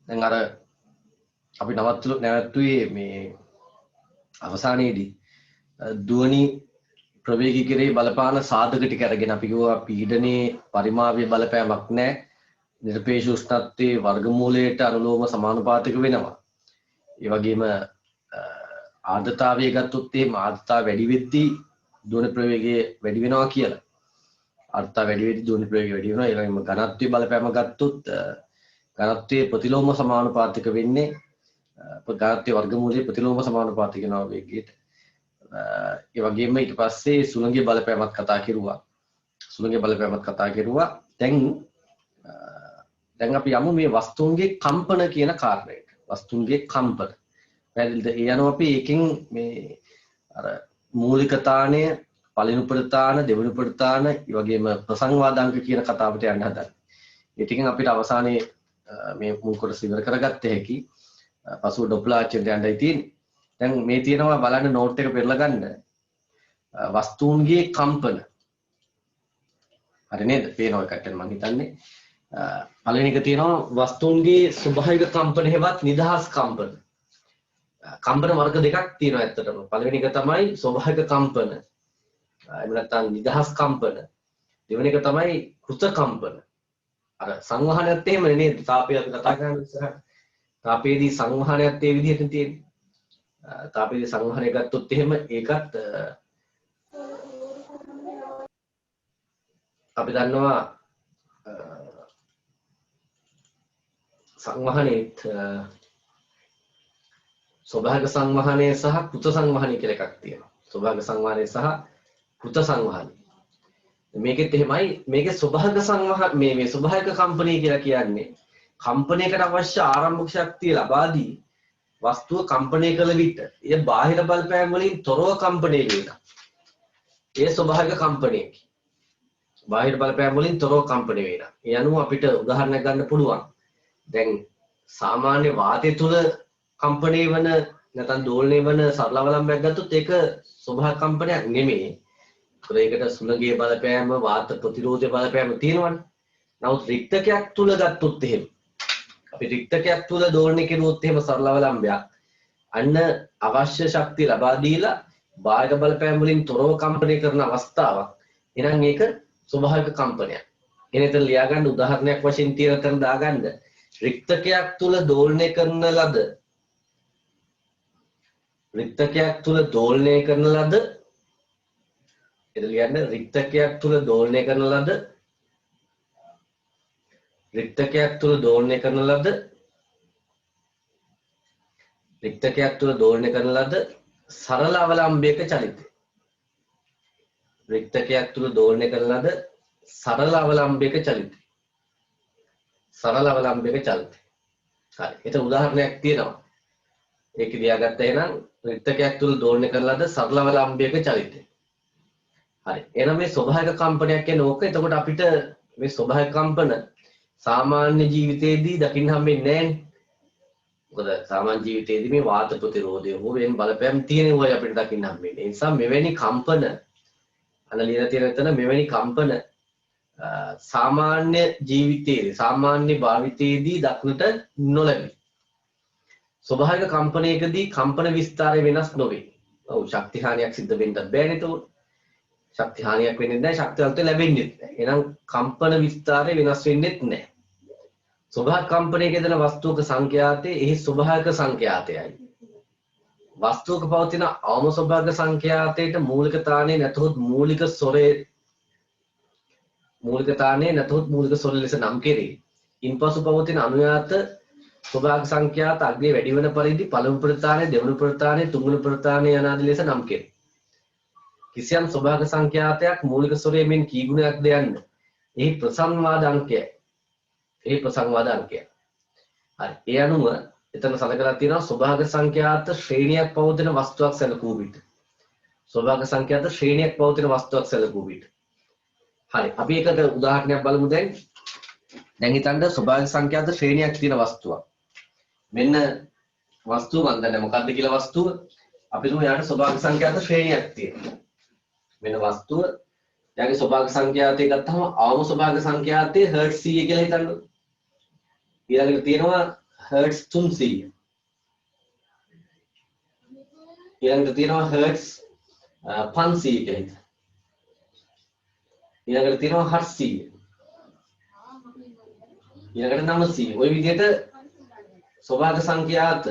දැන් අර අපි නැවතුනේ මේ අවසානයේදී දුවනි ප්‍රවේගී කෙරේ බලපාන සාධක ටික අරගෙන අපි කිව්වා පීඩනයේ පරිමාවීය බලපෑමක් නැහැ. නිරපේක්ෂ උෂ්ණත්වයේ වර්ගමූලයට අනුලෝම සමානුපාතික වෙනවා. ඒ වගේම ආර්ද්‍රතාවය ගත්තොත් එහෙම ආර්ද්‍රතාව වැඩි වෙද්දී දුවන ප්‍රවේගය වැඩි වෙනවා කියලා. ආර්ද්‍රතාව වැඩි වෙද්දී දුවන ප්‍රවේගය වැඩි වෙනවා. ඒ වගේම ඝනත්වයේ බලපෑම ගත්තොත් ඝනත්වයේ ප්‍රතිලෝම සමානුපාතික වෙන්නේ ඝනත්වයේ වර්ගමූලයේ ප්‍රතිලෝම සමානුපාතික වෙනවා වේගයට. ඒ වගේම ඊට පස්සේ සුළඟේ බලපෑමක් කතා කෙරුවා. සුළඟේ බලපෑමක් කතා කෙරුවා. දැන් අපි යමු මේ වස්තුන්ගේ කම්පන කියන කාරණයට. වස්තුන්ගේ කම්පන. පැහැදිලිද? ඒ අනුව අපි එකකින් මේ අර මූලික තාණය, පළවෙනි උපරිතාන, දෙවෙනි උපරිතාන, ඒ වගේම ප්‍රසංවාදාංක කියන කතාවට යන්න හදන්නේ. ඒ ටිකෙන් අපිට අවසානයේ මේ මුල් කොටස ඉවර කරගත්ත හැකි. පසුව ඩොප්ලාචෙන්ට යන්නයි තියෙන්නේ. දැන් මේ තියෙනවා බලන්න නෝට් එක පෙරලා ගන්න. වස්තුන්ගේ කම්පන. හරි නේද? පේනවා එකට මම හිතන්නේ. පළවෙනි එක තියෙනවා වස්තුන්ගේ ස්වභාවික කම්පන හෙවත් නිදහස් කම්පන. කම්පන වර්ග දෙකක් තියෙනවා ඇත්තටම. පළවෙනි එක තමයි ස්වභාවික කම්පන. එහෙම නැත්නම් නිදහස් කම්පන. දෙවෙනි එක තමයි කෘත කම්පන. අර සංවහනයත් එහෙමනේ නේද? තාපය අපි කතා කරන ඉස්සරහ. තාපයේදී සංවහනයත් ඒ විදිහට තියෙන්නේ. තාපයේදී සංවහනය ගත්තොත් එහෙම ඒකත් අපි දන්නවා සංවහනයේත් ස්වභාවික සංවහනය සහ කෘත සංවහනය කියලා එකක් තියෙනවා. ස්වභාවික සංවහනය සහ කෘත සංවහනය. මේකෙත් එහෙමයි. මේකේ ස්වභාවික සංවහන මේ ස්වභාවික කම්පනය කියලා කියන්නේ කම්පනයකට අවශ්‍ය ආරම්භක ශක්තිය ලබා දී වස්තුව කම්පනය කළ විට එය බාහිර බලපෑම් වලින් තොරව කම්පනය වෙනවා. ඒ ස්වභාවික කම්පනයකි. බාහිර බලපෑම් වලින් තොරව කම්පනය වෙනවා. ඒ අනුව අපිට උදාහරණයක් ගන්න පුළුවන්. දැන් සාමාන්‍ය වාතය තුල කම්පණය වන නැත්නම් දෝලණය වන සරල අවලම්බයක් ගත්තොත් ඒක ස්වභාවික කම්පනයක් නෙමෙයි. ඒකට සුළඟේ බලපෑම, වාත ප්‍රතිරෝධ බලපෑම තියෙනවනේ. නමුත් රික්තකයක් තුල ගත්තොත් එහෙම අපි රික්තකයක් තුල දෝලණය කෙරුවොත් එහෙම සරල අවලම්බයක් අන්න අවශ්‍ය ශක්තිය ලබා දීලා බාහිර බලපෑම් වලින් තොරව කම්පණය කරන අවස්ථාවක්. එහෙනම් ඒක ස්වභාවික කම්පනයක්. එනතන ලියා ගන්න උදාහරණයක් වශයෙන් තියලා තන දාගන්න. රික්තකයක් තුල දෝලණය කරන ලද රික්තකයක් තුල දෝලණය කරන ලද ලියන්න රික්තකයක් තුල දෝලණය කරන ලද රික්තකයක් තුල දෝලණය කරන ලද රික්තකයක් තුල දෝලණය කරන ලද සරල අවලම්බයක චලිතය. රික්තකයක් තුල දෝලණය කරන ලද සරල අවලම්බයක චලිතය. සරල අවලම්බයක චලිතය. හරි. ඒක උදාහරණයක් තියෙනවා. ඒක ලියාගත්ත එහෙනම් රික්තකයක් තුල දෝලණය කරන ලද සරල අවලම්බයක චලිතය. හරි. එහෙනම් මේ ස්වභාවික කම්පනයක් කියන ඕක. එතකොට අපිට මේ ස්වභාවික කම්පන සාමාන්‍ය ජීවිතයේදී දකින්න හම්බෙන්නේ නැහැ. මොකද සාමාන්‍ය ජීවිතයේදී මේ වාත ප්‍රතිරෝධය හෝ වෙන බලපෑම් තියෙන ඒවා අපිට දකින්න හම්බෙන්නේ. ඒ නිසා මෙවැනි කම්පන අනලියලා තියෙන එතන මෙවැනි කම්පන සාමාන්‍ය ජීවිතයේදී සාමාන්‍ය භාවිතයේදී දක්නට නොලැබේ. ස්වභාවික කම්පනයකදී කම්පන විස්තරය වෙනස් නොවේ. ඔව් ශක්ති හානියක් සිද්ධ වෙන්නත් බෑනේ ඒක. ශක්ති හානියක් වෙන්නේ නැහැ, ශක්තිවත්ව ලැබෙන්නේ නැහැ. එහෙනම් කම්පන විස්තරය වෙනස් වෙන්නේ නැහැ. ස්වභාවික කම්පනයක යෙදෙන වස්තුවක සංඛ්‍යාතය එහි ස්වභාවික සංඛ්‍යාතයයි. වස්තුවක පවතින අවම ස්වභාවික සංඛ්‍යාතයට මූලික තාණය නැතහොත් මූලික ස්වරයේ මූලික තාණය නැතහොත් මූලික ස්වර ලෙස නම් කෙරේ. ඉන්පසු පවතින අනුයාත ස්වභාවික සංඛ්‍යාත අග්‍රේ වැඩි වන පරිදි පළමු ප්‍රතාණය, දෙවන ප්‍රතාණය, තුන්වන ප්‍රතාණය යන ආදී ලෙස නම් කෙරේ. කිසියම් ස්වභාවික සංඛ්‍යාතයක් මූලික ස්වරයේ මෙන් කී ගුණයක්ද යන්න එහි ප්‍රසංවාද අංකයයි. ඒ ප්‍රසංවාද අංකය. හරි. ඒ අනුව එතන සලකලා තියෙනවා ස්වභාවික සංඛ්‍යාත ශ්‍රේණියක් පවතින වස්තුවක් සැලකූ විට. ස්වභාවික සංඛ්‍යාත ශ්‍රේණියක් පවතින වස්තුවක් සැලකූ විට. හරි. අපි ඒකට උදාහරණයක් බලමු දැන්. දැන් හිතන්න ස්වභාවික සංඛ්‍යාත ශ්‍රේණියක් තියෙන වස්තුවක්. මෙන්න වස්තුව මන් දන්නේ මොකක්ද කියලා වස්තුව. අපි තුමු යාට ස්වභාවික සංඛ්‍යාත ශ්‍රේණියක් තියෙනවා. මෙන්න වස්තුව යාගේ ස්වභාවික සංඛ්‍යාතය ගත්තම අවම ස්වභාවික සංඛ්‍යාතයේ හර්ට්ස් 100 කියලා හිතන්න. ඊළඟට තියෙනවා හර්ට්ස් 300. ඊළඟට තියෙනවා හර්ට්ස් 500 ක. ඊළඟට තියෙනවා 800. ඊළඟට 900. ওই විදිහට ස්වභාවික සංඛ්‍යාත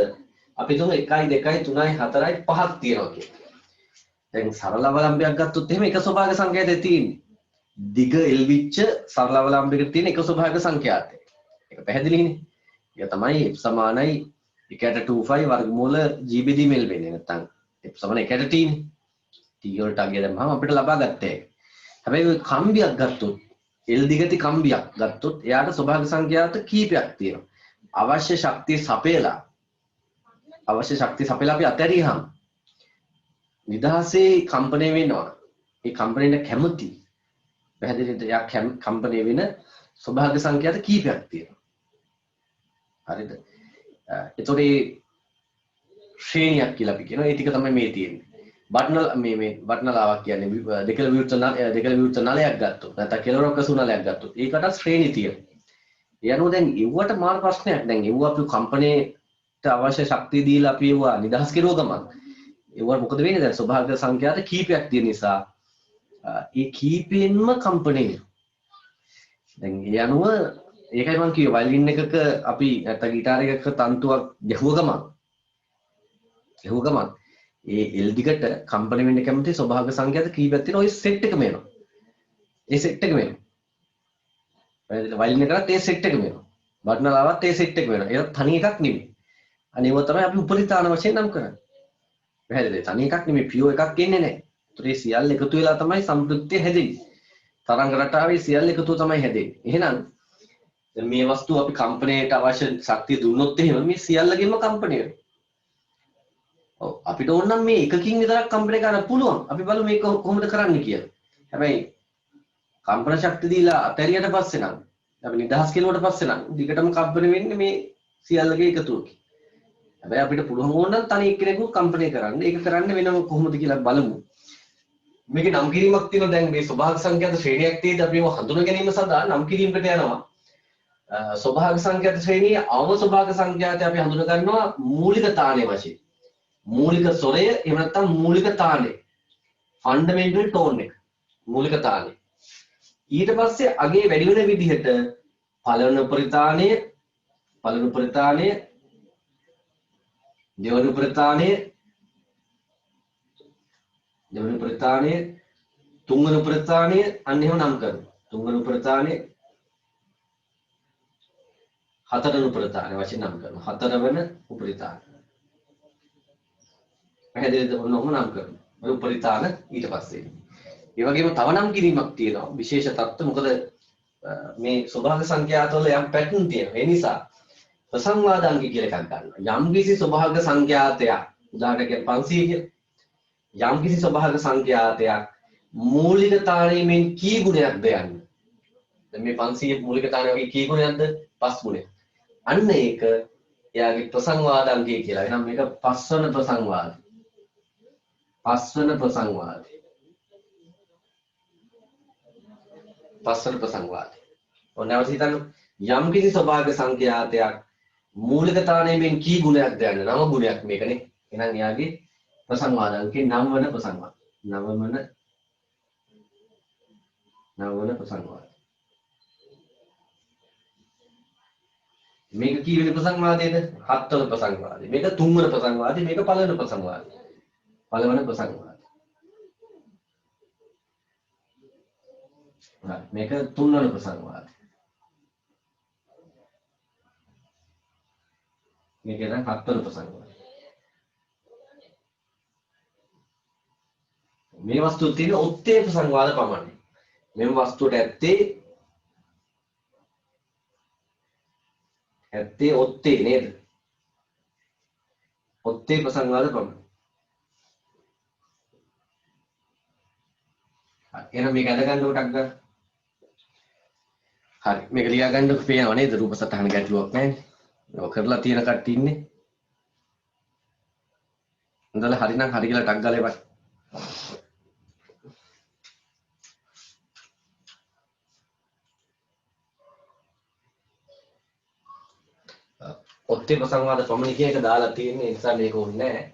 අපි තුමු 1 2 3 4 5ක් තියෙනවා කියන්නේ. දැන් සරල අවලම්බයක් ගත්තොත් එහෙම එක ස්වභාවික සංඛ්‍යාතයක් තියෙන්නේ. දිග එල්විච්ච සරල අවලම්බයකට තියෙන එක ස්වභාවික සංඛ්‍යාතය. ඒක පැහැදිලිනේ. ඒක තමයි f සමානයි 1/25 වර්ගමූල GBD මෙල් වෙන්නේ. නැත්නම් f සමාන 1/t නේ. t වලට අගය දැම්මම අපිට ලබා ගත්තේ. හැබැයි ඔය කම්බියක් ගත්තොත් L දිගටි කම්බියක් ගත්තොත් එයාට ස්වභාවික සංඛ්‍යාත කීපයක් තියෙනවා. අවශ්‍ය ශක්තිය සපයලා අපි අතහැරියහම නිදහසේ කම්පණය වෙනවා. ඒ කම්පණයට කැමති පැහැදිලිද? යා කම්පණය වෙන ස්වභාවික සංඛ්‍යාත කීපයක් තියෙනවා. හරිද? එතකොට මේ ශ්‍රේණියක් කියලා අපි කියනවා. ඒ ටික තමයි මේ තියෙන්නේ. මේ බට්නලාවක් කියන්නේ දෙකල විවෘත නලයක් ගත්තොත් නැත්නම් කෙළවරක් කසු නලයක් ගත්තොත් ඒකට ශ්‍රේණි තියෙනවා. ඒ අනුව දැන් ඉවුවට මාර ප්‍රශ්නයක්. දැන් ඉවුව අපි කම්පණයට අවශ්‍ය ශක්තිය දීලා අපි ඉවුව නිදහස් කෙරුව ගමන් ඉවුව මොකද වෙන්නේ? දැන් ස්වභාවික සංඛ්‍යාත කීපයක් තියෙන නිසා ඒ කීපෙන්ම කම්පණය වෙනවා. දැන් ඒ අනුව ඒකයි මම කිව්වේ වයලින් එකක අපි නැත්නම් ගිටාර එකක තන්තුවක් ගැහුව ගමන් ඒ L දිගට කම්පණය වෙන්න කැමති ස්වභාවික සංඛ්‍යාත කීපයක් තියෙන ওই සෙට් එකම එනවා. ඒ සෙට් එකම එනවා. වයලින් එකකට ඒ සෙට් එකම එනවා. බට්නලාවත් ඒ සෙට් එකම එනවා. ඒක තනි එකක් නෙමෙයි. අනේව තමයි අපි උපරිතාන වශයෙන් නම් කරන්නේ. පැහැදිලිද? තනි එකක් නෙමෙයි පියෝ එකක් එන්නේ නැහැ. ඒතර ඒ සියල්ල එකතු වෙලා තමයි සම්ප්‍රයුක්තය හැදෙන්නේ. තරංග රටාවේ සියල්ල එකතුව තමයි හැදෙන්නේ. එහෙනම් දැන් මේ වස්තුව අපි කම්පණයට අවශ්‍ය ශක්තිය දුන්නොත් එහෙම මේ සියල්ලගෙම කම්පණය වෙනවා. ඔව් අපිට ඕන නම් මේ එකකින් විතරක් කම්පණය කරන්න පුළුවන්. අපි බලමු මේක කොහොමද කරන්න කියලා. හැබැයි කම්පන ශක්තිය දීලා අතරියට පස්සේ නම් අපි නිදහස් කෙරුවට පස්සේ නම් දිගටම කම්පණය වෙන්නේ මේ සියල්ලගේ එකතුවකින්. හැබැයි අපිට පුළුවන් ඕන නම් තනි එක්කෙනෙකු කම්පණය කරන්න. ඒක කරන්න වෙනම කොහොමද කියලා බලමු. මේකේ නම් කිරීමක් තියෙනවා. දැන් මේ ස්වභාවික සංඛ්‍යාත ශ්‍රේණියක් තියෙද්දි අපි මේව හඳුනා ගැනීම සඳහා නම් කිරීමකට යනවා. ස්වභාවික සංඛ්‍යාත ශ්‍රේණියේ අවම ස්වභාවික සංඛ්‍යාතය අපි හඳුනා ගන්නවා මූලික තාණය වශයෙන්. මූලික ස්වරය එහෙම නැත්නම් මූලික තාණය. ෆන්ඩමෙන්ටල් ටෝන් එක. මූලික තාණය. ඊට පස්සේ අගේ වැඩි වෙන විදිහට පළවෙනි උපරිතාණය, දෙවෙනි උපරිතාණය, තුන්වෙනි උපරිතාණය අන්න එහෙම නම් කරනවා. තුන්වෙනි උපරිතාණය, හතරවෙනි උපරිතාණය වශයෙන් නම් කරනවා. හතරවෙනි උපරිතාණය. පැහැදිලිද? ඔන්නෝම නම් කරනවා. ඔය උපරිතාණ ඊට පස්සේ. ඒ වගේම තව නම් කිරීමක් තියෙනවා. විශේෂ තත්ත්ව මොකද මේ ස්වභාවික සංඛ්‍යාතවල යම් පැටර්න් තියෙනවා. ඒ නිසා ප්‍රසංවාදාංග කියලා එකක් ගන්නවා. යම් කිසි ස්වභාවික සංඛ්‍යාතයක් උදාහරණයක් 500 කියලා. යම් කිසි ස්වභාවික සංඛ්‍යාතයක් මූලික තාණයෙන් කී ගුණයක්ද යන්නේ. දැන් මේ 500 මූලික තාණය වගේ කී ගුණයක්ද? 5 ගුණයක්. අන්න ඒක එයාගේ ප්‍රසංවාදාංගය කියලා. එහෙනම් මේක පස්වන ප්‍රසංවාදය. පස්වන ප්‍රසංවාදය. ඔන්නවද හිතන්න යම් කිසි ස්වභාවික සංඛ්‍යාතයක් මූලික තාණයෙන් කී ගුණයක්ද යන්නේ? 9 ගුණයක් මේකනේ. එහෙනම් එයාගේ ප්‍රසංවාදාංකේ 9 වන ප්‍රසංවාදය. 9 වන ප්‍රසංවාදය. මේක කී වෙනි ප්‍රසංවාදයේද? 7 වන ප්‍රසංවාදය. මේක 3 වන ප්‍රසංවාදය. මේක පළවෙනි ප්‍රසංවාදය. පළවෙනි ප්‍රසංවාදය. මේක 3 වන ප්‍රසංවාදය. මේක දැන් 7 වන ප්‍රසංවාදය. මේ වස්තුවේ තියෙන ඔත්තේ ප්‍රසංවාද පමණයි. මේ වස්තුවට ඇත්තේ ඔත්තේ නේද? ඔත්තේ ප්‍රසංවාද පමණයි. එහෙනම් මේක අද ගන්න කොටක් ගන්න. හරි මේක ලියා ගන්නකො පේනව නේද? රූප සටහන ගැටලුවක් නැහැ. ඔය කරලා තියෙන කට්ටිය ඉන්නේ. හොඳලා හරිනම් හරි කියලා ටක් ගාලා එපා. ඔත්තේ ප්‍රසංවාද පමණ කියන එක දාලා තියෙන නිසා මේක ඕනේ නැහැ.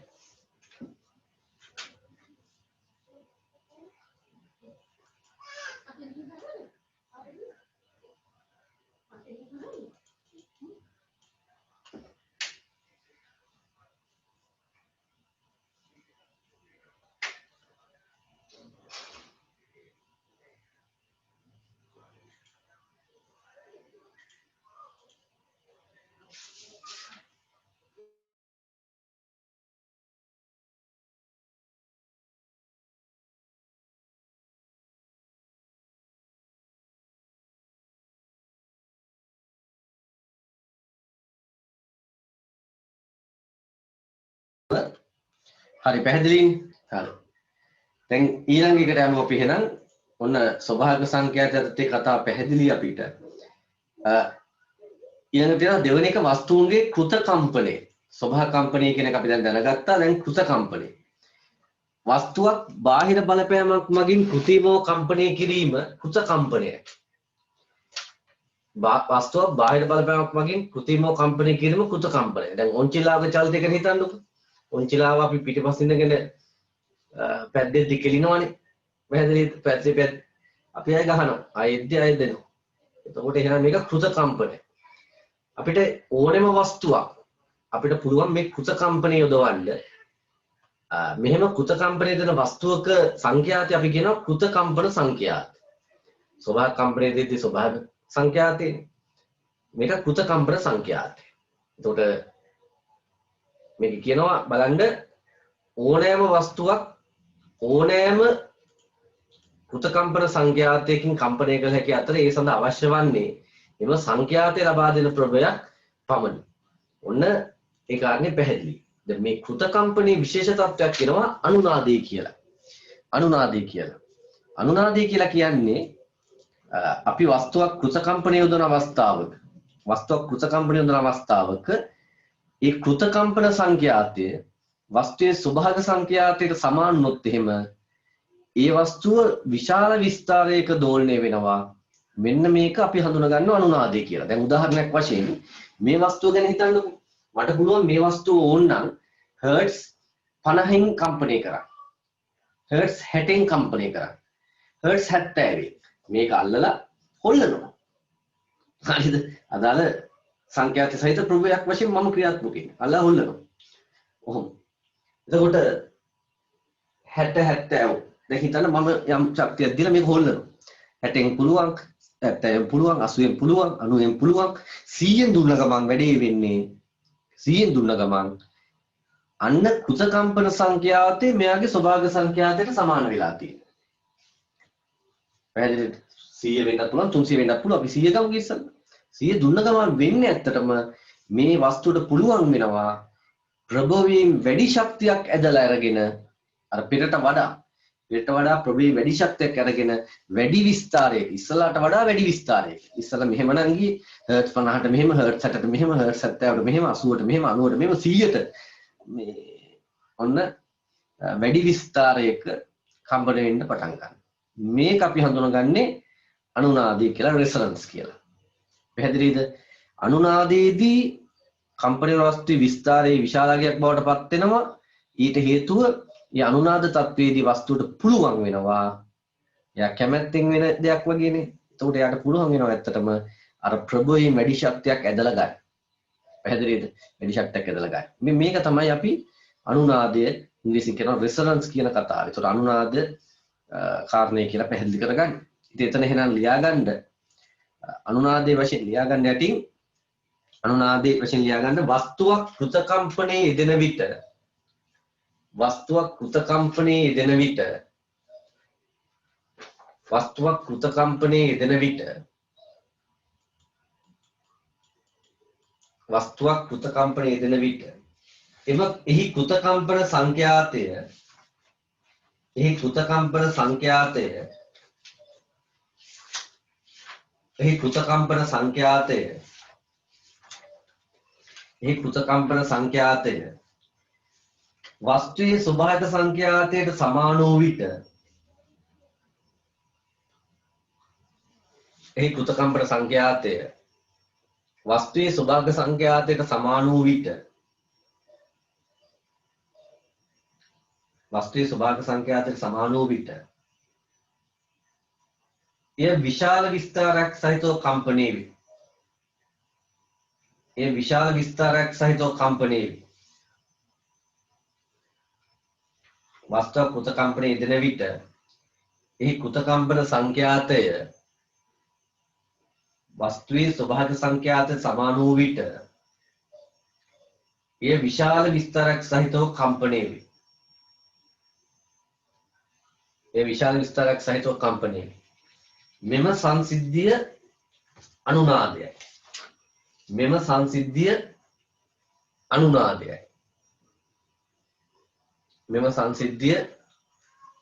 හරි පැහැදිලිනේ. හරි. දැන් ඊළඟ එකට යමු අපි එහෙනම්. ඔන්න ස්වභාවික සංඛ්‍යාතයත් එක්ක කතා පැහැදිලි අපිට. ඊළඟට තියෙනවා දෙවෙනි එක වස්තුන්ගේ කෘත කම්පණය. ස්වභාව කම්පණය කියන එක අපි දැන් දැනගත්තා. දැන් කෘත කම්පණය. වස්තුවක් බාහිර බලපෑමක් මගින් කෘතිමව කම්පණය කිරීම කෘත කම්පණයයි. වස්තුවක් බාහිර බලපෑමක් මගින් කෘතිමව කම්පණය කිරීම කෘත කම්පණය. දැන් ඔන්චිලාවක චලිතය ගැන හිතන්නකෝ. ඔන්චිලාව අපි පිටිපස්සින් ඉඳගෙන පැද්දේ දිකලිනවනේ. පැහැදිලිද? පැද්දේ අපි අය ගහනවා. ආයෙද්දී ආයෙ දෙනවා. එතකොට එහෙනම් මේක කෘත කම්පණය. අපිට ඕනෙම වස්තුවක් අපිට පුළුවන් මේ කෘත කම්පණය යොදවන්න. මෙහෙම කෘත කම්පණය දෙන වස්තුවක සංඛ්‍යාතය අපි කියනවා කෘත කම්පන සංඛ්‍යාත. ස්වභාව කම්පණයේදී ස්වභාව සංඛ්‍යාතය. මේක කෘත කම්පන සංඛ්‍යාතය. එතකොට මේක කියනවා බලන්න ඕනෑම වස්තුවක් ඕනෑම කෘත කම්පන සංඛ්‍යාතයකින් කම්පණය කළ හැකි අතර ඒ සඳහා අවශ්‍ය වන්නේ එම සංඛ්‍යාතය ලබා දෙන ප්‍රභවයක් පමණි. ඔන්න ඒ කාරණේ පැහැදිලි. දැන් මේ කෘත කම්පනයේ විශේෂ තත්වයක් කියනවා අනුනාදී කියලා. අනුනාදී කියලා. අනුනාදී කියලා කියන්නේ අපි වස්තුවක් කෘත කම්පනය යොදන අවස්ථාවක ඒ කෘත කම්පන සංඛ්‍යාතය වස්තුවේ ස්වභාවික සංඛ්‍යාතයට සමාන වුණොත් එහෙම ඒ වස්තුව විශාල විස්තරයක දෝලණය වෙනවා. මෙන්න මේක අපි හඳුනා ගන්නවා අනුනාදී කියලා. දැන් උදාහරණයක් වශයෙන් මේ වස්තුව ගැන හිතන්නකෝ. මට පුළුවන් මේ වස්තුව ඕනනම් හර්ට්ස් 50න් කම්පණය කරන්න. හර්ට්ස් 60න් කම්පණය කරන්න. හර්ට්ස් 70 මේක අල්ලලා හොල්ලනවා. හරිද? අදාළ සංඛ්‍යාත සහිත ප්‍රභවයක් වශයෙන් මම ක්‍රියාත්මක වෙන්නේ. අල්ලලා හොල්ලනවා. ඔහොම. එතකොට 60 70 දැන් හිතන්න මම යම් ශක්තියක් දීලා මේක හොල්ලනවා. 60න් පුළුවන් 70න් පුළුවන් 80න් පුළුවන් 90න් පුළුවන් 100න් දුන්න ගමන් වැඩේ වෙන්නේ 100න් දුන්න ගමන් අන්න කෘත කම්පන සංඛ්‍යාතේ මෙයාගේ ස්වභාවික සංඛ්‍යාතයට සමාන වෙලා තියෙනවා. පැහැදිලිද? 100 වෙන්නත් පුළුවන් 300 වෙන්නත් පුළුවන් අපි 100 ගමු ඉස්සෙල්ලා. 100 දුන්න ගමන් වෙන්නේ ඇත්තටම මේ වස්තුවට පුළුවන් වෙනවා ප්‍රභවයෙන් වැඩි ශක්තියක් ඇදලා අරගෙන අර පෙරට වඩා ප්‍රභවයෙන් වැඩි ශක්තියක් අරගෙන වැඩි විස්තරයක ඉස්සලාට වඩා වැඩි විස්තරයක ඉස්සලා මෙහෙම නම් ගියේ හර්ට්ස් 50ට මෙහෙම හර්ට්ස් 60ට මෙහෙම හර්ට්ස් 70ට මෙහෙම 80ට මෙහෙම 90ට මෙහෙම 100ට මේ ඔන්න වැඩි විස්තරයක කම්පණය වෙන්න පටන් ගන්නවා. මේක අපි හඳුනගන්නේ අනුනාදී කියලා රෙසොනන්ස් කියලා. පැහැදිලිද? අනුනාදයේදී කම්පණය වස්තුවේ විස්තරයේ විශාලකයක් බවට පත් වෙනවා. ඊට හේතුව මේ අනුනාද තත්වයේදී වස්තුවට පුළුවන් වෙනවා. එයා කැමැත්තෙන් වෙන දෙයක් වගේනේ. එතකොට එයාට පුළුවන් වෙනවා ඇත්තටම අර ප්‍රභවයෙන් වැඩි ශක්තියක් ඇදලා ගන්න. පැහැදිලිද? වැඩි ශක්තියක් ඇදලා ගන්න. මේක තමයි අපි අනුනාදය ඉංග්‍රීසියෙන් කියන රෙසොනන්ස් කියන කතාව. ඒතකොට අනුනාද කාරණේ කියලා පැහැදිලි කරගන්න. ඉතින් එතන එහෙනම් ලියාගන්න අනුනාදයේ වශයෙන් ලියාගන්න යටින් අනුනාදයේ වශයෙන් ලියාගන්න වස්තුවක් කෘත කම්පනයේ යෙදෙන විට වස්තුවක් කෘත කම්පනයේ යෙදෙන විට එහි කෘත කම්පන සංඛ්‍යාතය වස්තුවේ ස්වභාවික සංඛ්‍යාතයට සමාන වූ විට එහි කෘත කම්පන සංඛ්‍යාතය වස්තුවේ ස්වභාවික සංඛ්‍යාතයට සමාන වූ විට වස්තුවේ ස්වභාවික සංඛ්‍යාතයට සමාන වූ විට එය විශාල විස්තරයක් සහිතව කම්පණය වේ. එය විශාල විස්තරයක් සහිතව කම්පණය වේ. වස්තුව කෘත කම්පනයේ යෙදෙන විට එහි කෘත කම්පන සංඛ්‍යාතය වස්තුවේ ස්වභාවික සංඛ්‍යාතයට සමාන වූ විට එය විශාල විස්තරයක් සහිතව කම්පණය වේ. එය විශාල විස්තරයක් සහිතව කම්පණය වේ. මෙම සංසිද්ධිය අනුනාදයයි. මෙම සංසිද්ධිය අනුනාදයයි. මෙම සංසිද්ධිය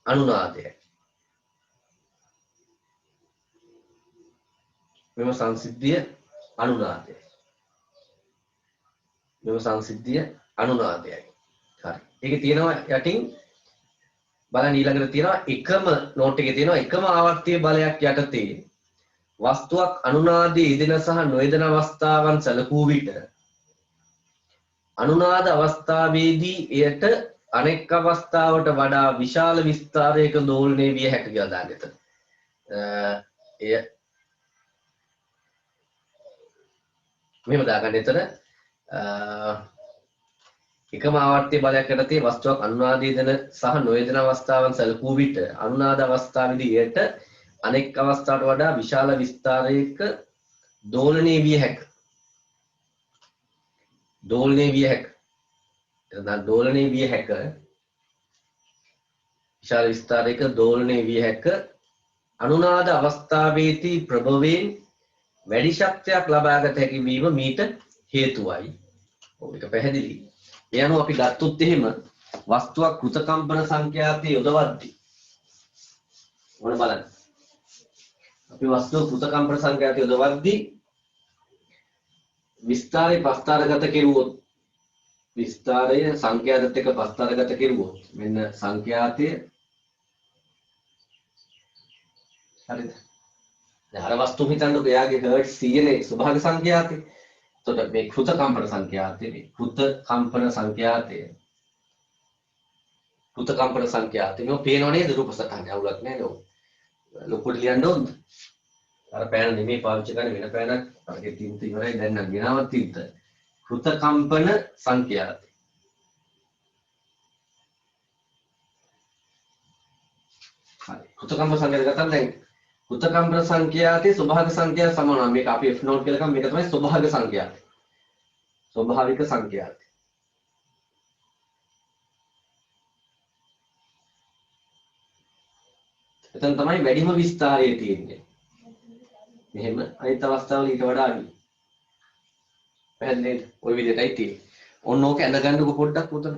අනුනාදයයි. මෙම සංසිද්ධිය අනුනාදයයි. මෙම සංසිද්ධිය අනුනාදයයි. හරි. ඒකේ තියෙනවා යටින් බලන්න ඊළඟට තියෙනවා එකම නෝට් එකේ තියෙනවා එකම ආවර්තීය බලයක් යටතේ වස්තුවක් අනුනාදයේ යෙදෙන සහ නොයෙදෙන අවස්ථාවන් සැලකූ විට අනුනාද අවස්ථාවේදී එයට අනෙක් අවස්ථාවට වඩා විශාල විස්තරයක දෝලණය විය හැකි කියලා දාන්න එතන. එය මෙහෙම දාගන්න එතන එකම ආවර්තීය බලයක් යටතේ වස්තුවක් අනුනාදයේ දෙන සහ නොයෙදෙන අවස්ථාවන් සැලකූ විට අනුනාද අවස්ථාවේදී එයට අනෙක් අවස්ථාවට වඩා විශාල විස්තරයක දෝලණය විය හැක. දෝලණය විය හැක. එතන දෝලණය විය හැක. විශාල විස්තරයක දෝලණය විය හැක. අනුනාද අවස්ථාවේදී ප්‍රභවයෙන් වැඩි ශක්තියක් ලබාගත හැකි වීම මීට හේතුවයි. ඔව් ඒක පැහැදිලි. ඒ අනුව අපි ගත්තොත් එහෙම වස්තුවක් කෘත කම්පන සංඛ්‍යාතයේ යොදවද්දී මොන බලන්න. අපි වස්තුව කෘත කම්පන සංඛ්‍යාතයේ යොදවද්දී විස්තරය ප්‍රස්ථාරගත කෙරුවොත් විස්තරය සංඛ්‍යාතත් එක්ක ප්‍රස්ථාරගත කෙරුවොත් මෙන්න සංඛ්‍යාතය හරිද? දැන් අර වස්තුව හිතන්නකො එයාගේ හර්ට්ස් 100නේ ස්වභාවික සංඛ්‍යාතය. එතකොට මේ කෘත කම්පන සංඛ්‍යාතය මේක පේනව නේද රූප සටහන අවුලක් නෑ නෝ. ලොකුට ලියන්න ඕනද? අර පෑන නෙමෙයි පාවිච්චි කරන්නේ වෙන පෑනක්. අරගේ තින්ත ඉවරයි දැන් නම් ගෙනාවත් තින්ත. කෘත කම්පන සංඛ්‍යාතය. හරි. කෘත කම්පන සංඛ්‍යාතය ගත්තා දැන් කෘත කම්පන සංඛ්‍යාතයේ ස්වභාවික සංඛ්‍යාත සමානව මේක අපි F නෝට් කියලා ගමු මේක තමයි ස්වභාවික සංඛ්‍යාතය. ස්වභාවික සංඛ්‍යාතය. එතන තමයි වැඩිම විස්තරය තියෙන්නේ. මෙහෙම අනිත් අවස්ථාවල ඊට වඩා අඩුයි. පැහැදිලි නේද? ওই විදිහටයි තියෙන්නේ. ඔන්න ඕක ඇඳ ගන්නකො පොඩ්ඩක් උතන.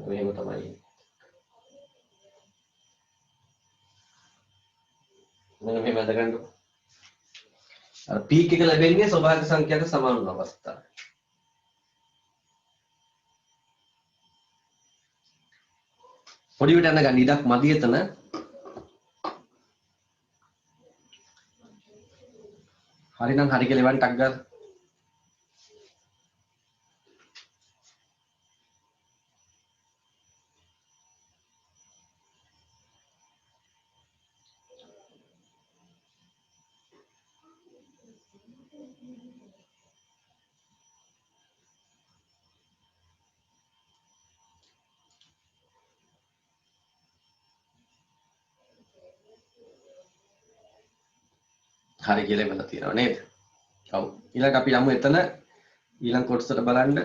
මෙහෙම තමයි. මෙහෙම ඇඳ ගන්නකො. අර පීක් එක ලැබෙන්නේ ස්වභාවික සංඛ්‍යාවට සමාන වූ අවස්ථාව. පොඩි විට යන ගන්න ඉඩක් මදි එතන. හරිනම් හරි කියලා එවන් ටක් ගන්න. හරි කියලා වෙලා තියෙනවා නේද? ඔව්. ඊළඟට අපි යමු එතන ඊළඟ කොටසට බලන්න.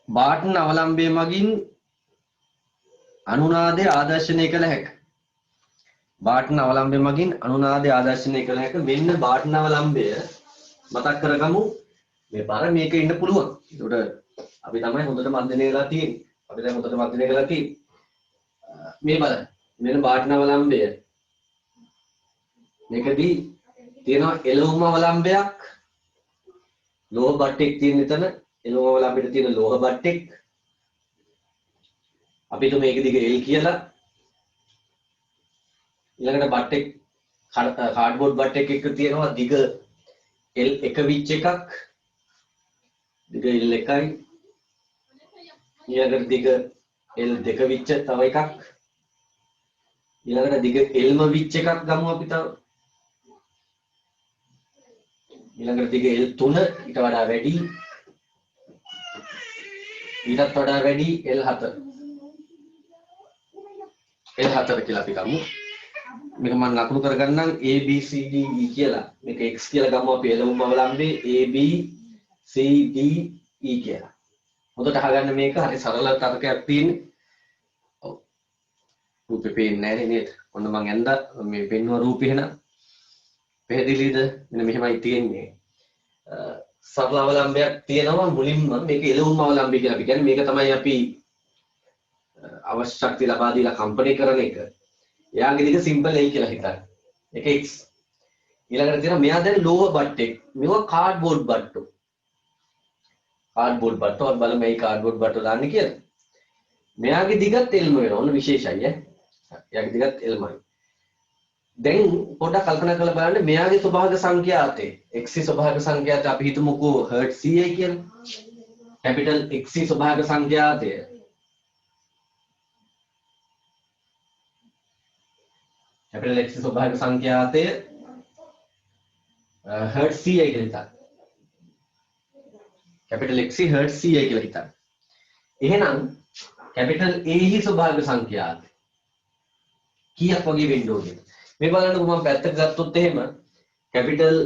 බාටන් අවලම්බය මගින් අනුනාදය ආදර්ශනය කළ හැක. බාටන් අවලම්බය මගින් අනුනාදය ආදර්ශනය කළ හැක. මෙන්න බාටන් අවලම්බය මතක් කරගමු. මේ පාර මේක ඉන්න පුළුවන්. ඒකට අපි තමයි හොඳට මර්ධනය කරලා තියෙන්නේ. මේ බලන්න. මෙන්න බාටන් අවලම්බය මේකදී තියෙනවා එළවුම් අවලම්බයක් ලෝහ බට්ටෙක් තියෙන එතන එළවුම් අවලම්බෙට තියෙන ලෝහ බට්ටෙක් අපි හිතමු මේක දිග L කියලා. ඊළඟට බට් එක කාඩ්බෝඩ් බට් එකක තියෙනවා දිග L1 විච් එකක්. දිග L1යි. ඊළඟට දිග L2 විච් තව එකක්. ඊළඟට දිග Lම විච් එකක් ගමු අපි තව. ඊළඟට දිග L3 ඊට වඩා වැඩි. ඊටත් වඩා වැඩි L4. L4 කියලා අපි ගමු. මේක මම ලකුණු කරගන්නම් A B C D E කියලා. මේක X කියලා ගමු අපි එළවුම් අවලම්බේ A B C D E කියලා. හොඳට අහගන්න මේක හරි සරල තර්කයක් තියෙන්නේ. ඔව්. රූපේ පේන්නේ නැහැ නේද? ඔන්න මම ඇඳා මේ පෙන්වුව රූපේ එහෙනම්. පැහැදිලිද? මෙන්න මෙහෙමයි තියෙන්නේ. සරල අවලම්බයක් තියෙනවා මුලින්ම මේක එළවුම් අවලම්බය කියලා අපි කියන්නේ. මේක තමයි අපි අවශ්‍ය ශක්තිය ලබා දීලා කම්පණය කරන එක. එයාගේ දිග සිම්පල් A කියලා හිතන්න. ඒක X. ඊළඟට තියෙනවා මෙයා දැන් ලෝව බට් එක. මේවා කාඩ්බෝඩ් බට්ටු. කාඩ්බෝඩ් බට්ටු අපි බලමු මේ කාඩ්බෝඩ් බට්ටු දාන්නේ කියලා. මෙයාගේ දිගත් Lම වෙනවා. ඔන්න විශේෂයි ඈ. එයාගේ දිගත් Lමයි. දැන් පොඩ්ඩක් කල්පනා කරලා බලන්න මෙයාගේ ස්වභාවික සංඛ්‍යාතය X ස්වභාවික සංඛ්‍යාතය අපි හිතමුකෝ හර්ට් 100යි කියලා. කැපිටල් X ස්වභාවික සංඛ්‍යාතය කැපිටල් X ස්වභාවික සංඛ්‍යාතය හර්ට් 100යි කියලා හිතන්න. කැපිටල් X හර්ට් 100යි කියලා හිතන්න. එහෙනම් කැපිටල් A හි ස්වභාවික සංඛ්‍යාතය කීයක් වගේ වෙන්න ඕනද? මේ බලන්නකො මම පැත්තට ගත්තොත් එහෙම කැපිටල්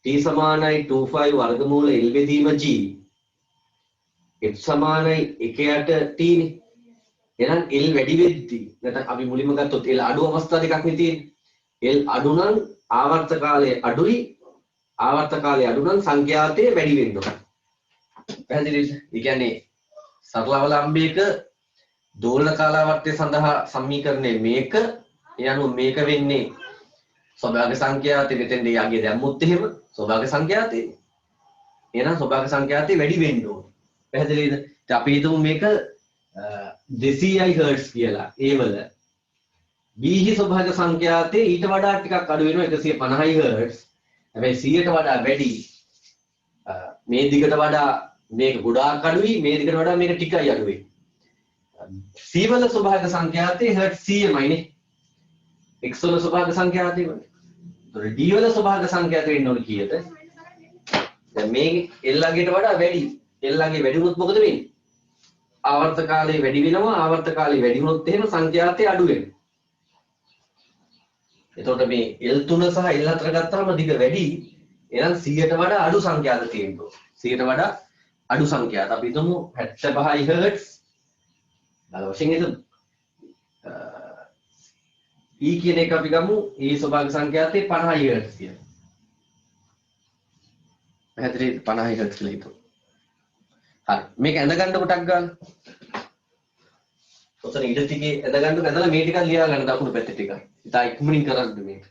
T සමානයි 25 වර්ගමූල L බෙදීම G F සමානයි 1යට T නේ. එහෙනම් L වැඩි වෙද්දී නැත්නම් අපි මුලින්ම ගත්තොත් L අඩු අවස්ථා දෙකක් නේ තියෙන්නේ. L අඩු නම් ආවර්ත කාලය අඩුයි. ආවර්ත කාලය අඩු නම් සංඛ්‍යාතය වැඩි වෙන්න ඕන. පැහැදිලිද? ඒ කියන්නේ සරල අවලම්බයක දෝලන කාලාවර්තය සඳහා සමීකරණය මේක. ඒ අනුව මේක වෙන්නේ ස්වභාවික සංඛ්‍යාතය මෙතෙන්දී යගේ දැම්මොත් එහෙම ස්වභාවික සංඛ්‍යාතය. එහෙනම් ස්වභාවික සංඛ්‍යාතය වැඩි වෙන්න ඕන. පැහැදිලිද? ඉතින් අපි හිතමු මේක 200යි හර්ට්ස් කියලා. ඒ වල B හි ස්වභාවික සංඛ්‍යාතය ඊට වඩා ටිකක් අඩු වෙනවා 150යි හර්ට්ස්. හැබැයි 100ට වඩා වැඩි. මේ දිගට වඩා මේක ගොඩාක් අඩුයි. මේ දිගට වඩා මේක ටිකයි අඩු වෙන්නේ. C වල ස්වභාවික සංඛ්‍යාතය හර්ට්ස් 100මයිනේ. X වල ස්වභාවික සංඛ්‍යාතය වල. ඒතකොට D වල ස්වභාවික සංඛ්‍යාතය වෙන්න ඕන කීයද? දැන් මේ L අගේට වඩා වැඩි. L අගේ වැඩි වුණොත් මොකද වෙන්නේ? ආවර්ත කාලය වැඩි වෙනවා. ආවර්ත කාලය වැඩි වුණොත් එහෙම සංඛ්‍යාතය අඩු වෙනවා. එතකොට මේ L3 සහ L4 ගත්තාම දිග වැඩි. එහෙනම් 100ට වඩා අඩු සංඛ්‍යාත තියෙනවා. 100ට වඩා අඩු සංඛ්‍යාත. අපි හිතමු 75යි හර්ට්ස්. දාලා වශයෙන් හිතමු. E කියන එක අපි ගමු E ස්වභාවික සංඛ්‍යාතේ 50යි හර්ට්ස් කියලා. පැහැදිලිද? 50යි හර්ට්ස් කියලා හිතමු. හරි. මේක ඇඳ ගන්න කොටක් ගන්න. ඔතන ඉඩ ටිකේ ඇඳ ගන්න ඇඳලා මේ ටිකක් ලියා ගන්න දකුණු පැත්තේ ටික. ඉතින් ඉක්මනින් කරන්න මේක.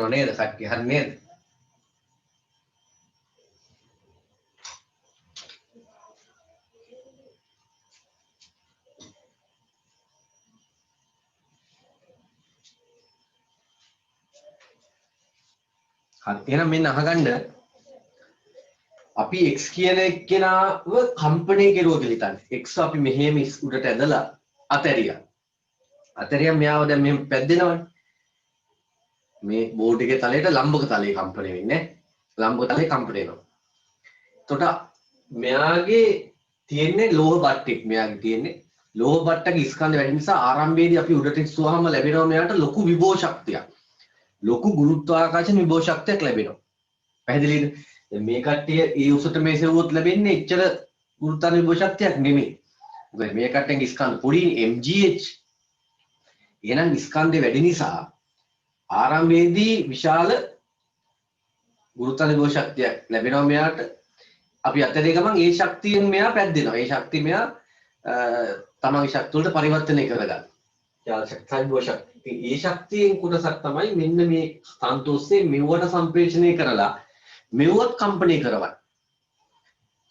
හිතනව නේද කට්ටිය හරි නේද හරි එහෙනම් මෙන්න අහගන්න අපි x කියන එක්කෙනාව කම්පණය කෙරුවා කියලා හිතන්න x අපි මෙහෙම උඩට ඇදලා අතරියා මෙයාව දැන් මෙහෙම පැද්දෙනවනේ මේ බෝඩ් එකේ තලයට ලම්බක තලයේ කම්පණය වෙන්නේ ලම්බක තලයේ කම්පණය වෙනවා එතකොට මෙයාගේ තියෙන්නේ ලෝහ බට්ටෙක් මෙයාගේ තියෙන්නේ ලෝහ බට්ටගේ ස්කන්ධ වැඩි නිසා ආරම්භයේදී අපි උඩට ඉස්සුවාම ලැබෙනවා මෙයාට ලොකු විභව ශක්තියක් ලොකු ගුරුත්වාකර්ෂණ විභව ශක්තියක් ලැබෙනවා පැහැදිලිද මේ කට්ටිය ඒ උසට මේ සෙවුවොත් ලැබෙන්නේ එච්චර ගුරුත්වාකර්ෂණ විභව ශක්තියක් නෙමෙයි මොකද මේ කට්ටියගේ ස්කන්ධ පොඩි mgh එහෙනම් ස්කන්ධය වැඩි නිසා ආරම්භයේදී විශාල ගුරුත්වාකර්ෂණ විභව ශක්තියක් ලැබෙනවා මෙයාට අපි අතරේ ගමන් ඒ ශක්තියෙන් මෙයා පැද්දෙනවා ඒ ශක්තිය මෙයා තමන්ගේ ශක්තිය වලට පරිවර්තනය කරගන්න යාල ශක්තිය විභව ශක්තිය ඒ ශක්තියෙන් කොටසක් තමයි මෙන්න මේ තන්තුස්සේ මෙවට සම්ප්‍රේෂණය කරලා මෙව්වත් කම්පණය කරවන්න.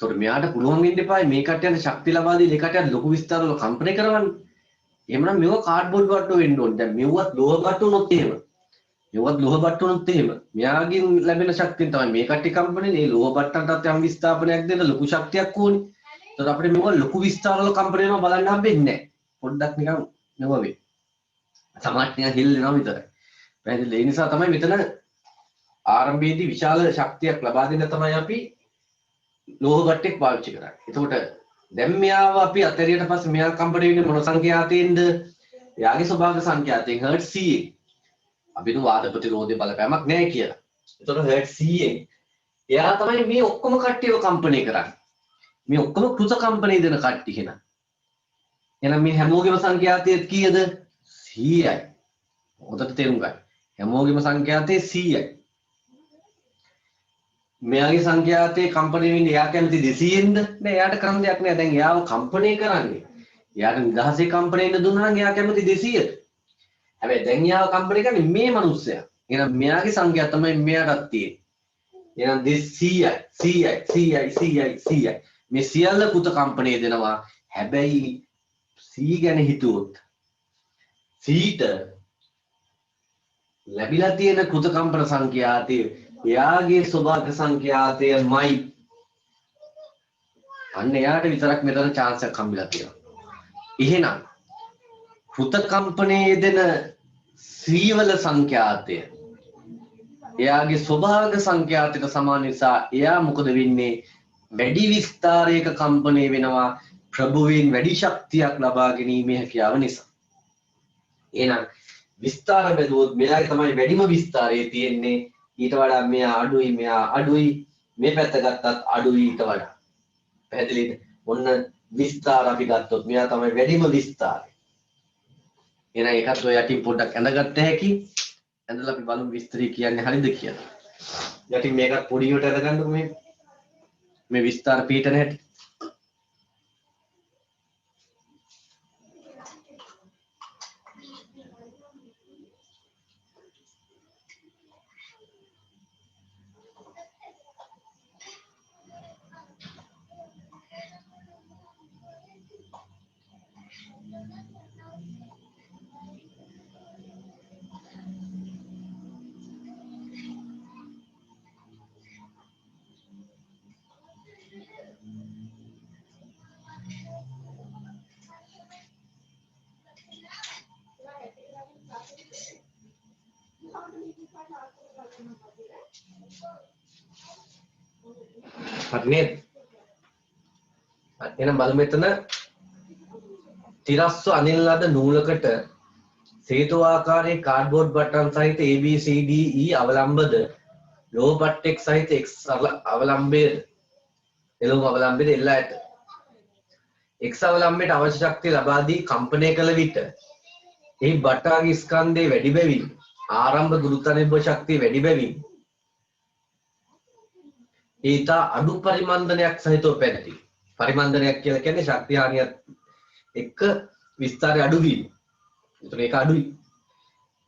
ඒතකොට මෙයාට පුළුවන් වෙන්න එපා මේ කට්ටියට ශක්තිය ලබා දී මේ කට්ටියට ලොකු විස්තරවල කම්පණය කරවන්න. එහෙමනම් මෙව කාඩ්බෝඩ් බට්ටු වෙන්න ඕනේ. දැන් මෙව්වත් ලෝහ බට්ටු වුණොත් එහෙම. මෙව්වත් ලෝහ බට්ටු වුණොත් එහෙම. මෙයාගෙන් ලැබෙන ශක්තියෙන් තමයි මේ කට්ටිය කම්පණය මේ ලෝහ බට්ටන්ටත් යම් විස්ථාපනයක් දෙන්න ලොකු ශක්තියක් ඕනේ. ඒතකොට අපිට මෙව ලොකු විස්තරවල කම්පණය වෙනවා බලන්න හම්බෙන්නේ නැහැ. පොඩ්ඩක් නිකන් නෙව වෙයි. සමහරට නිකන් හිල් වෙනවා විතරයි. පැහැදිලි ඒ නිසා තමයි මෙතන ආරම්භයේදී විශාල ශක්තියක් ලබා දෙන්න තමයි අපි ලෝහ බට්ටෙක් පාවිච්චි කරන්නේ. එතකොට දැන් මෙයාව අපි අතරියට පස්සේ මෙයා කම්පණය වෙන්නේ මොන සංඛ්‍යාතයෙන්ද? එයාගේ ස්වභාවික සංඛ්‍යාතයෙන් හර්ට් 100. අපි දු වාද ප්‍රතිරෝධය බලපෑමක් නැහැ කියලා. එතකොට හර්ට් 100. එයා තමයි මේ ඔක්කොම කට්ටියව කම්පණය කරන්නේ. මේ ඔක්කොම කෘත කම්පණය දෙන කට්ටිය කෙනා. එහෙනම් මේ හැමෝගෙම සංඛ්‍යාතය කීයද? 100යි. හොඳට තේරුම් ගන්න. හැමෝගෙම සංඛ්‍යාතය 100යි. මෙයාගේ සංඛ්‍යාතයේ කම්පණය වෙන්නේ එයා කැමති 200ෙන්ද නෑ එයාට කරන්න දෙයක් නෑ දැන් එයාව කම්පණය කරන්නේ එයාට නිදහසේ කම්පණය වෙන්න දුන්නා නම් එයා කැමති 200ට හැබැයි දැන් එයාව කම්පණය කරන්නේ මේ මිනිස්සයා එහෙනම් මෙයාගේ සංඛ්‍යාව තමයි මෙයාටත් තියෙන්නේ එහෙනම් 100යි මේ සියල්ල කුත කම්පණය දෙනවා හැබැයි 100 ගැන හිතුවොත් 100ට ලැබිලා තියෙන කෘත කම්පන සංඛ්‍යාතය එයාගේ ස්වභාවික සංඛ්‍යාතයමයි අන්න එයාට විතරක් මෙතන chance එකක් හම්බෙලා තියෙනවා. එහෙනම් කෘත කම්පනයේ දෙන සීවල සංඛ්‍යාතය එයාගේ ස්වභාවික සංඛ්‍යාතයට සමාන නිසා එයා මොකද වෙන්නේ? වැඩි විස්තරයක කම්පණය වෙනවා ප්‍රභුවෙන් වැඩි ශක්තියක් ලබා ගැනීමේ හැකියාව නිසා. එහෙනම් විස්තර බෙදුවොත් මෙයාගේ තමයි වැඩිම විස්තරය තියෙන්නේ. ඊට වඩා මෙයා අඩුයි මේ පැත්ත ගත්තත් අඩුයි ඊට වඩා පැහැදිලිද ඔන්න විස්තර අපි ගත්තොත් මෙයා තමයි වැඩිම විස්තරය එහෙනම් ඒකත් ඔය යටින් පොඩ්ඩක් ඇඳගත්ත හැකි ඇඳලා අපි බලමු විස්තරය කියන්නේ හරිද කියලා යටින් මේකත් පොඩියට ඇඳගන්නකො මේ විස්තර පිටන හැටි හරි නේද? එහෙනම් බලමු මෙතන තිරස්ව අනිල් ලද නූලකට සේතු ආකාරයේ කාඩ්බෝඩ් බටන් සහිත ABCDE අවලම්බද ලෝහ පට්ටෙක් සහිත X අවලම්බයේද එළවුම් අවලම්බයේද එල්ලා ඇත. X අවලම්බයට අවශ්‍ය ශක්තිය ලබා දී කම්පණය කළ විට එහි බටාගේ ස්කන්ධයේ වැඩි බැවින් ආරම්භ ගුරුත්වාකර්ෂණ ශක්තිය වැඩි බැවින් ඊට අඩු පරිමන්දනයක් සහිතව පැවති. පරිමන්දනයක් කියලා කියන්නේ ශක්තිය හානියත් එක්ක විස්තරය අඩු වීම. ඒතර ඒක අඩුයි.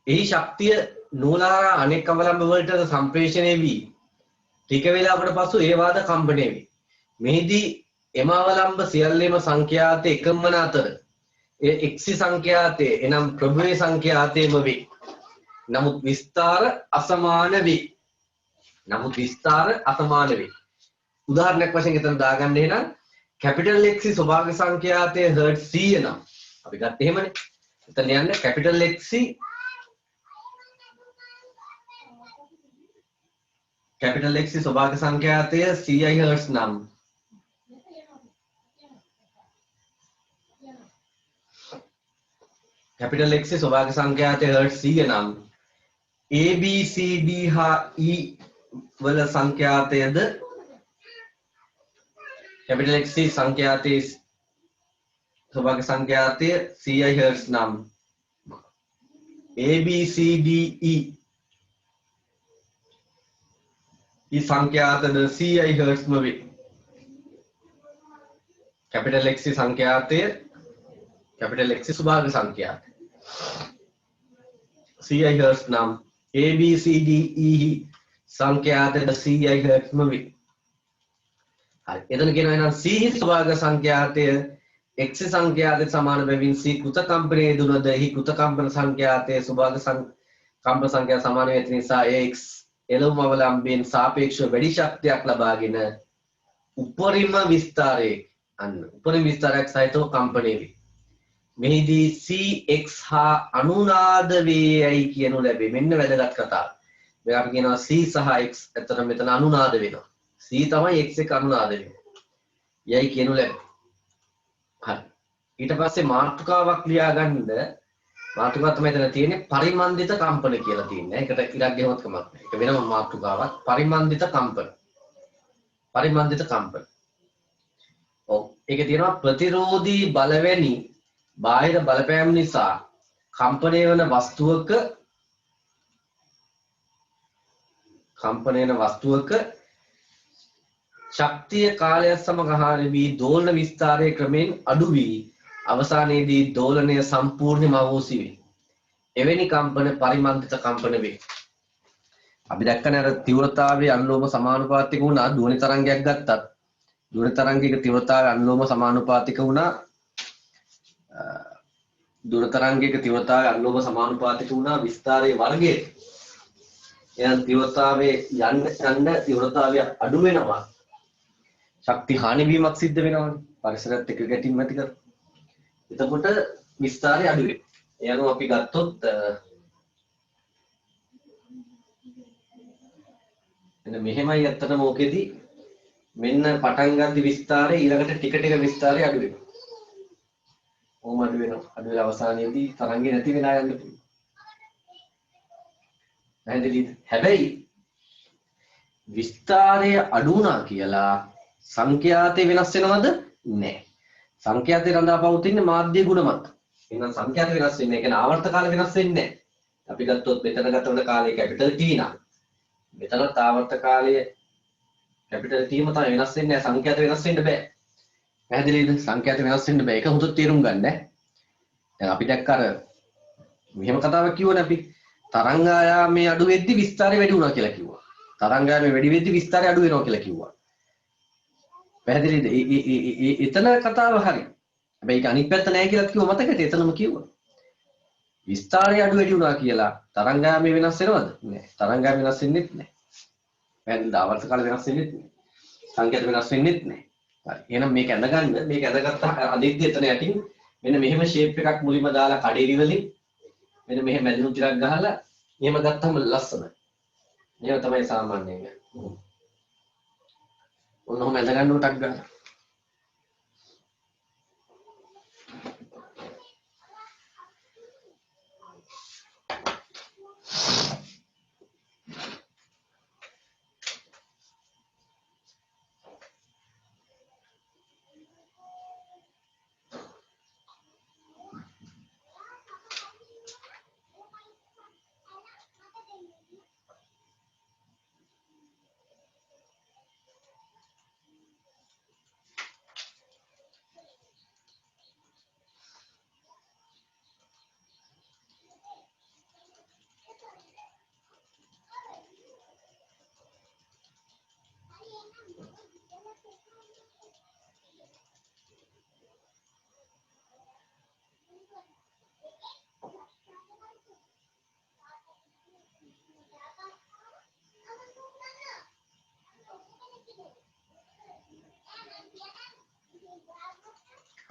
එහි ශක්තිය නූලාර අනෙක් අවලම්බ වලට සම්ප්‍රේෂණය වී ටික වේලාවකට පසු ඒ වාද කම්පණය වේ. මෙහිදී එම අවලම්බ සියල්ලේම සංඛ්‍යාත එකම වන අතර ඒ එක්සි සංඛ්‍යාතයේ එනම් ප්‍රභවයේ සංඛ්‍යාතයේම වේ. නමුත් විස්තර අසමාන වේ. උදාහරණයක් වශයෙන් එතන දාගන්න එහෙනම් කැපිටල් X ස්වභාවික සංඛ්‍යාතයේ හර්ට් 100 නම් අපි ගත්ත එහෙමනේ. එතන යන්නේ කැපිටල් X ස්වභාවික සංඛ්‍යාතය 100යි හර්ට්ස් නම් කැපිටල් X ස්වභාවික සංඛ්‍යාතය හර්ට්ස් 100 නම් A B C D හා E වල සංඛ්‍යාතයද කැපිටල් X සංඛ්‍යාතයේ ස්වභාවික සංඛ්‍යාතය 100යි හර්ට්ස් නම් A B C D E සංඛ්‍යාතද 100යි හර්ට්ස් ම වේ. කැපිටල් X සංඛ්‍යාතය කැපිටල් X ස්වභාවික සංඛ්‍යාතය 100යි හර්ට්ස් නම් A B C D E සංඛ්‍යාතද 100යි හර්ට්ස් ම වේ. හරි. එතන කියනවා එහෙනම් C ස්වභාවික සංඛ්‍යාතය X සංඛ්‍යාතයට සමාන බැවින් C කෘත කම්පනයේ දුනද එහි කෘත කම්පන සංඛ්‍යාතයේ ස්වභාවික කම්පන සංඛ්‍යාව සමාන වෙන නිසා X එළවුම අවලම්බයෙන් සාපේක්ෂව වැඩි ශක්තියක් ලබාගෙන උපරිම විස්තරයක් සහිතව කම්පණය වේ. මෙහිදී Cx හා අනුනාද වේයයි කියනු ලැබේ. මෙන්න වැදගත් කතාව. මේ අපි කියනවා C සහ X ඇත්තට මෙතන අනුනාද වෙනවා. C තමයි X එක අනුනාද වෙන්නේ. යයි කියනු ලැබේ. හරි. ඊට පස්සේ මාතෘකාවක් ලියාගන්න මාතෘකාව තමයි එතන තියෙන්නේ පරිමන්දිත කම්පන කියලා තියෙන්නේ. ඒකට ඉරක් ගෙවුවත් කමක් නැහැ. ඒක වෙනම මාතෘකාවක්. පරිමන්දිත කම්පන. ඔව්. ඒකේ තියෙනවා ප්‍රතිරෝධී බලවැනි බාහිර බලපෑම් නිසා කම්පණය වන වස්තුවක ශක්තිය කාලයත් සමග හානි වී දෝලන විස්තරයේ ක්‍රමෙන් අඩු වී අවසානයේදී දෝලනය සම්පූර්ණයෙන්ම අවෝසි වේ. එවැනි කම්පන පරිමන්දිත කම්පන වේ. අපි දැක්කනේ අර තීව්‍රතාවයේ අනුලෝම සමානුපාතික වුණා ධ්වනි තරංගයක් ගත්තත් ධ්වනි තරංගයක තීව්‍රතාවය අනුලෝම සමානුපාතික වුණා ධ්වනි තරංගයක තීව්‍රතාවය අනුලෝම සමානුපාතික වුණා විස්තරයේ වර්ගයේ. එහෙනම් තීව්‍රතාවයේ යන්න තීව්‍රතාවය අඩු වෙනවා. ශක්ති හානි වීමක් සිද්ධ වෙනවානේ. පරිසරයත් එක්ක ගැටීම් ඇති කර. එතකොට විස්තරය අඩු වෙනවා. ඒ අනුව අපි ගත්තොත් එන්න මෙහෙමයි ඇත්තටම ඕකෙදි මෙන්න පටන් ගන්න විස්තරය ඊළඟට ටික ටික විස්තරය අඩු වෙනවා. ඕම අඩු වෙනවා. අඩු වෙලා අවසානයේදී තරංගේ නැති වෙලා යන්න පුළුවන්. නැහැදිලිද? හැබැයි විස්තරය අඩු වුණා කියලා සංඛ්‍යාතේ වෙනස් වෙනවද? නැහැ. සංඛ්‍යාතේ රඳා පවතින්නේ මාධ්‍ය ගුණ මත. එහෙනම් සංඛ්‍යාත වෙනස් වෙන්නේ. ඒ කියන්නේ ආවර්ත කාලය වෙනස් වෙන්නේ නැහැ. අපි ගත්තොත් මෙතන ගතවන කාලය කැපිටල් T නම් මෙතනත් ආවර්ත කාලය කැපිටල් T ම තමයි වෙනස් වෙන්නේ නැහැ. සංඛ්‍යාත වෙනස් වෙන්න බෑ. පැහැදිලිද? සංඛ්‍යාත වෙනස් වෙන්න බෑ. ඒක හොඳට තේරුම් ගන්න ඈ. දැන් අපි දැක්ක අර මෙහෙම කතාවක් කිව්වනේ අපි තරංග ආයාමයේ අඩු වෙද්දි විස්තරය වැඩි වුණා කියලා කිව්වා. තරංග ආයාමයේ වැඩි වෙද්දි විස්තරය අඩු වෙනවා කියලා කිව්වා. පැහැදිලිද? එතන කතාව හරි. හැබැයි ඒක අනිත් පැත්ත නැහැ කියලා කිව්ව මතකද? එතනම කිව්වා. විස්තරය අඩු වැඩි වුණා කියලා තරංග ආයාමයේ වෙනස් වෙනවද? නැහැ. තරංග ආයාම වෙනස් වෙන්නේ නැහැ. පැහැදිලිද? ආවර්ත කාලය වෙනස් වෙන්නේ නැහැ. සංකේත වෙනස් වෙන්නේ නැහැ. හරි. එහෙනම් මේක ඇඳගන්න. මේක ඇඳගත්තා අදිද්දි එතන යටින් මෙන්න මෙහෙම ෂේප් එකක් මුලින්ම දාලා කඩේරි වලින් මෙන්න මෙහෙම මැදිනු ටිකක් ගහලා එහෙම ගත්තාම ලස්සනයි. මේව තමයි සාමාන්‍යයෙන්. ඔන්නෝම ඇඳගන්න උටක් ගන්න.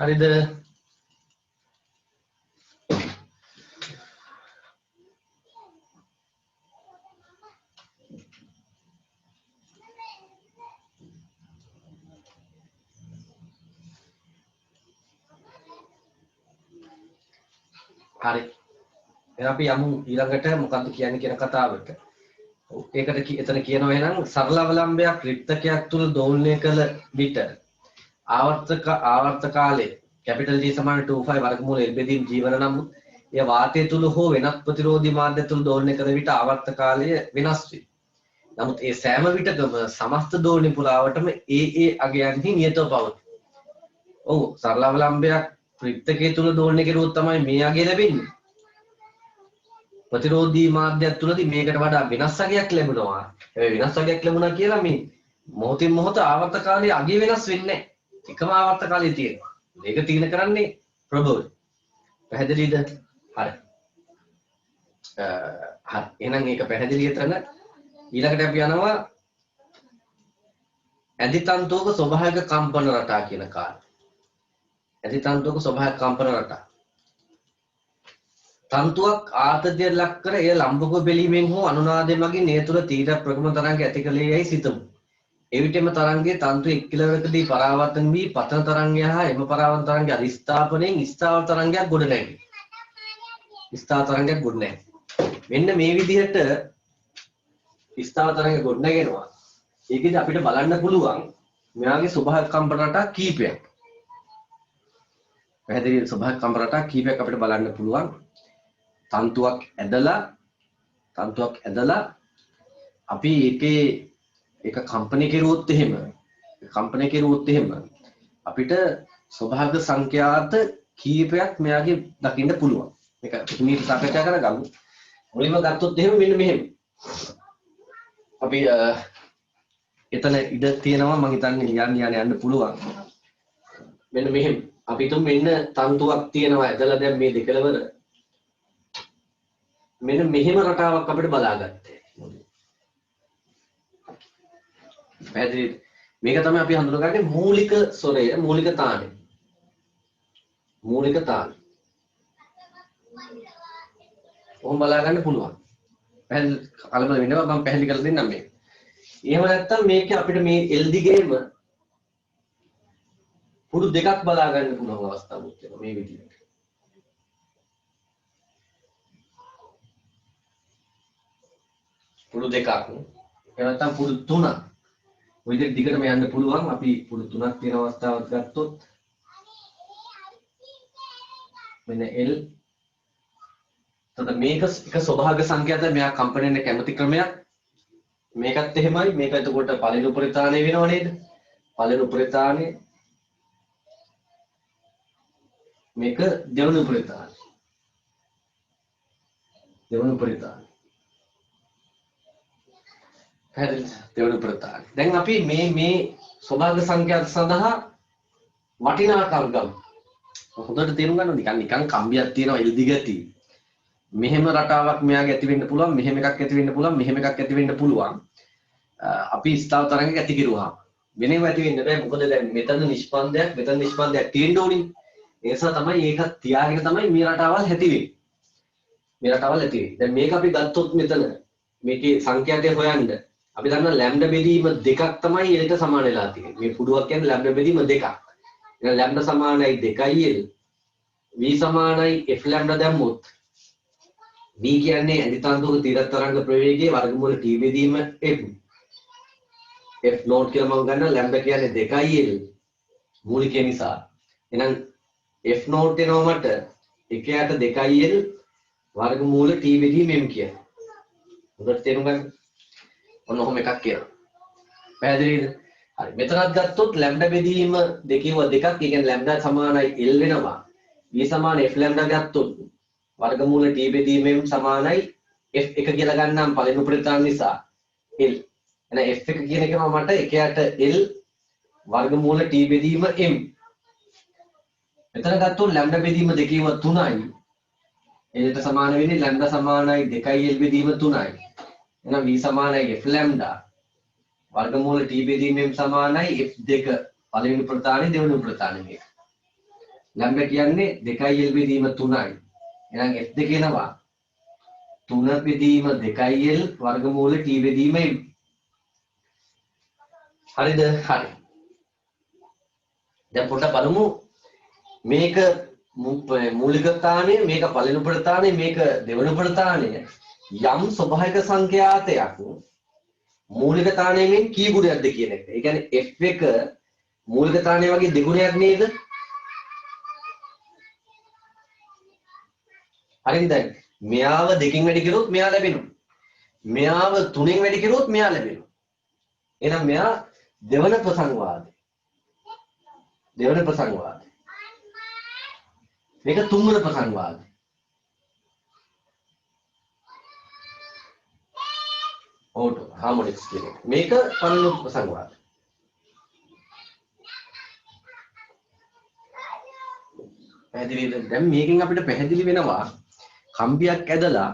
හරිද? හරි. එහෙනම් අපි යමු ඊළඟට මොකක්ද කියන්නේ කියන කතාවට. ඒකට එතන කියනවා එහෙනම් සරල අවලම්බයක් රික්තකයක් තුල දෝලනය කළ විට ආවර්ත කාලයේ කැපිටල් D සමාන 2.5 වර්ගමූල L බෙදීම ජීවන නමුත් එය වාතය තුල හෝ වෙනත් ප්‍රතිරෝධී මාධ්‍ය තුල දෝලනය කළ විට ආවර්ත කාලය වෙනස් වේ. නමුත් ඒ සෑම විටකම සමස්ත දෝලන පුරාවටම ඒ අගයන්හි නියතව පවතී. ඔව් සරල අවලම්බයක් රික්තකයේ තුල දෝලනය කෙරුවොත් තමයි මේ අගය ලැබෙන්නේ. ප්‍රතිරෝධී මාධ්‍යයක් තුලදී මේකට වඩා වෙනස් අගයක් ලැබෙනවා. ඒ වෙනස් අගයක් ලැබුණා කියලා මේ මොහොතින් මොහොත ආවර්ත කාලයේ අගය වෙනස් වෙන්නේ නැහැ. එකම ආවර්ත කාලයේ තියෙනවා. මේක තීරණය කරන්නේ ප්‍රබෝධ. පැහැදිලිද? හරි. හරි. එහෙනම් ඒක පැහැදිලි එතන. ඊළඟට අපි යනවා ඇදි තන්තුවක ස්වභාවික කම්පන රටා කියන කාර්ය. ඇදි තන්තුවක ස්වභාවික කම්පන රටා. තන්තුවක් ආතතියට ලක් කර එය ලම්බකෝ බැලීමෙන් හෝ අනුනාදයෙන් මගින් ඒ තුළ තීව්‍ර ප්‍රගම තරංග ඇති කළේ යයි සිතමු. එවිටම තරංගයේ තන්තු එක් කිලවරකදී පරාවර්තන වී පතන තරංගය හා එම පරාවර්තන තරංගය අධිස්ථාපනයෙන් ස්ථාවර තරංගයක් ගොඩ නැගේ. ස්ථාවර තරංගයක් ගොඩ නැගේ. මෙන්න මේ විදිහට ස්ථාවර තරංගය ගොඩ නැගෙනවා. ඒකෙදි අපිට බලන්න පුළුවන් මෙයාගේ ස්වභාවික කම්පන රටා කීපයක්. පැහැදිලි ස්වභාවික කම්පන රටා කීපයක් අපිට බලන්න පුළුවන්. තන්තුවක් ඇදලා අපි ඒක කම්පණය කෙරුවොත් එහෙම අපිට ස්වභාවික සංඛ්‍යාත කීපයක් මෙයාගේ දකින්න පුළුවන්. මේක මේ සාකච්ඡා කරගමු. මුලින්ම ගත්තොත් එහෙම මෙන්න මෙහෙම. අපි එතන ඉඩ තියෙනවා මම හිතන්නේ යන්න පුළුවන්. මෙන්න මෙහෙම. අපි තුන් මෙන්න තන්තුවක් තියෙනවා ඇදලා දැන් මේ දෙකලවර මෙන්න මෙහෙම රටාවක් අපිට බලාගත්තේ. පැහැදිලි. මේක තමයි අපි හඳුනගන්නේ මූලික ස්වරය, මූලික තාණය. ඔහොම බලා ගන්න පුළුවන්. පැහැදිලි කලබල වෙන්න මම පැහැදිලි කරලා දෙන්නම් මේක. එහෙම නැත්නම් මේක අපිට මේ L දිගේම පුඩු දෙකක් බලා ගන්න පුළුවන් අවස්ථාවක් තියෙනවා මේ විදිහට. පුඩු දෙකක්. එහෙම නැත්නම් පුඩු තුනක්. ඔය විදිහට දිගටම යන්න පුළුවන්. අපි පුඩු තුනක් තියෙන අවස්ථාවක් ගත්තොත් මෙන්න L. එතකොට මේක එක ස්වභාවික සංඛ්‍යාත මෙයා කම්පණයෙන් කැමති ක්‍රමයක්. මේකත් එහෙමයි. මේක එතකොට පළවෙනි උපරිතාණය වෙනව නේද? පළවෙනි උපරිතාණය. මේක දෙවෙනි උපරිතාණය. දෙවෙනි උපරිතාණය. දැන් අපි මේ ස්වභාවික සංඛ්‍යාත සඳහා වටිනාකම් ගමු. හොඳට තේරුම් ගන්න නිකන් කම්බියක් තියෙනවා L දිගටි. මෙහෙම රටාවක් මෙයාගේ ඇති වෙන්න පුළුවන්, මෙහෙම එකක් ඇති වෙන්න පුළුවන්, මෙහෙම එකක් ඇති වෙන්න පුළුවන්. අපි ස්ථාවර තරංගයක් ඇති කිරුවා. වෙනම ඇති වෙන්න බෑ. මොකද දැන් මෙතන නිෂ්පන්දයක් තියෙන්න ඕනේ. ඒ නිසා තමයි ඒක තියාගෙන තමයි මේ රටාවල් ඇති වෙන්නේ. දැන් මේක අපි ගත්තොත් මෙතන මේකේ සංඛ්‍යාතය හොයන්න අපි දන්නවා ලැම්ඩා බෙදීම දෙකක් තමයි Lට සමාන වෙලා තියෙන්නේ. මේ පුඩුවක් කියන්නේ ලැම්ඩා බෙදීම දෙකක්. එහෙනම් ලැම්ඩා සමානයි 2L. V සමානයි F ලැම්ඩා දැම්මොත් V කියන්නේ ඇදිතන්තුක තීරක තරංග ප්‍රවේගයේ වර්ගමූල T බෙදීම F. F නෝට් කියලා මම ගන්නවා ලැම්ඩා කියන්නේ 2L මූලිකය නිසා. එහෙනම් F නෝට් එනවා මට 1යට 2L වර්ගමූල T බෙදීම M කියන්නේ. හොඳට තේරුම් ගන්න. ඔන්න ඔහොම එකක් කියනවා. පැහැදිලිද? හරි. මෙතනත් ගත්තොත් ලැම්ඩා බෙදීම දෙකේව දෙකක්. ඒ කියන්නේ ලැම්ඩා සමානයි L වෙනවා. V සමාන F ලැම්ඩා ගත්තොත් වර්ගමූල T බෙදීම M සමානයි F1 කියලා ගන්නම් පළවෙනි උපරිතාණ නිසා L. එහෙනම් F1 කියන එකම මට 1යට L වර්ගමූල T බෙදීම M. මෙතන ගත්තොත් ලැම්ඩා බෙදීම දෙකේව 3යි. Lට සමාන වෙන්නේ ලැම්ඩා සමානයි 2L බෙදීම 3යි. එහෙනම් V සමානයි F ලැම්ඩා වර්ගමූල T බෙදීම M සමානයි F2 පළවෙනි උපරිතාණය දෙවෙනි උපරිතාණය මේක. ලැම්බ කියන්නේ 2l බෙදීම 3යි. එහෙනම් f2 කියනවා 3 බෙදීම 2l වර්ගමූල t බෙදීම l. හරිද? හරි. දැන් පොඩ්ඩක් බලමු මේක මූලික ස්ථානය, මේක පළවෙනි ප්‍රධානය, මේක දෙවෙනි ප්‍රධානය යම් ස්වභාවික සංඛ්‍යාතයක් මූලික ස්ථානයෙන් කී ගුණයක්ද කියන එක. ඒ කියන්නේ f1 මූලික ස්ථානය වගේ දෙගුණයක් නේද? හරිද? දැන් මෙයාව දෙකින් වැඩි කරොත් මෙයා ලැබෙනවා. මෙයාව තුනෙන් වැඩි කරොත් මෙයා ලැබෙනවා. එහෙනම් මෙයා දෙවන ප්‍රසංවාදය. දෙවන ප්‍රසංවාදය. මේක තුන්වන ප්‍රසංවාදය. ඕටෝ හාමොනික්ස් කියන එක. මේක පළවෙනි ප්‍රසංවාදය. පැහැදිලිද? දැන් මේකෙන් අපිට පැහැදිලි වෙනවා කම්බියක් ඇදලා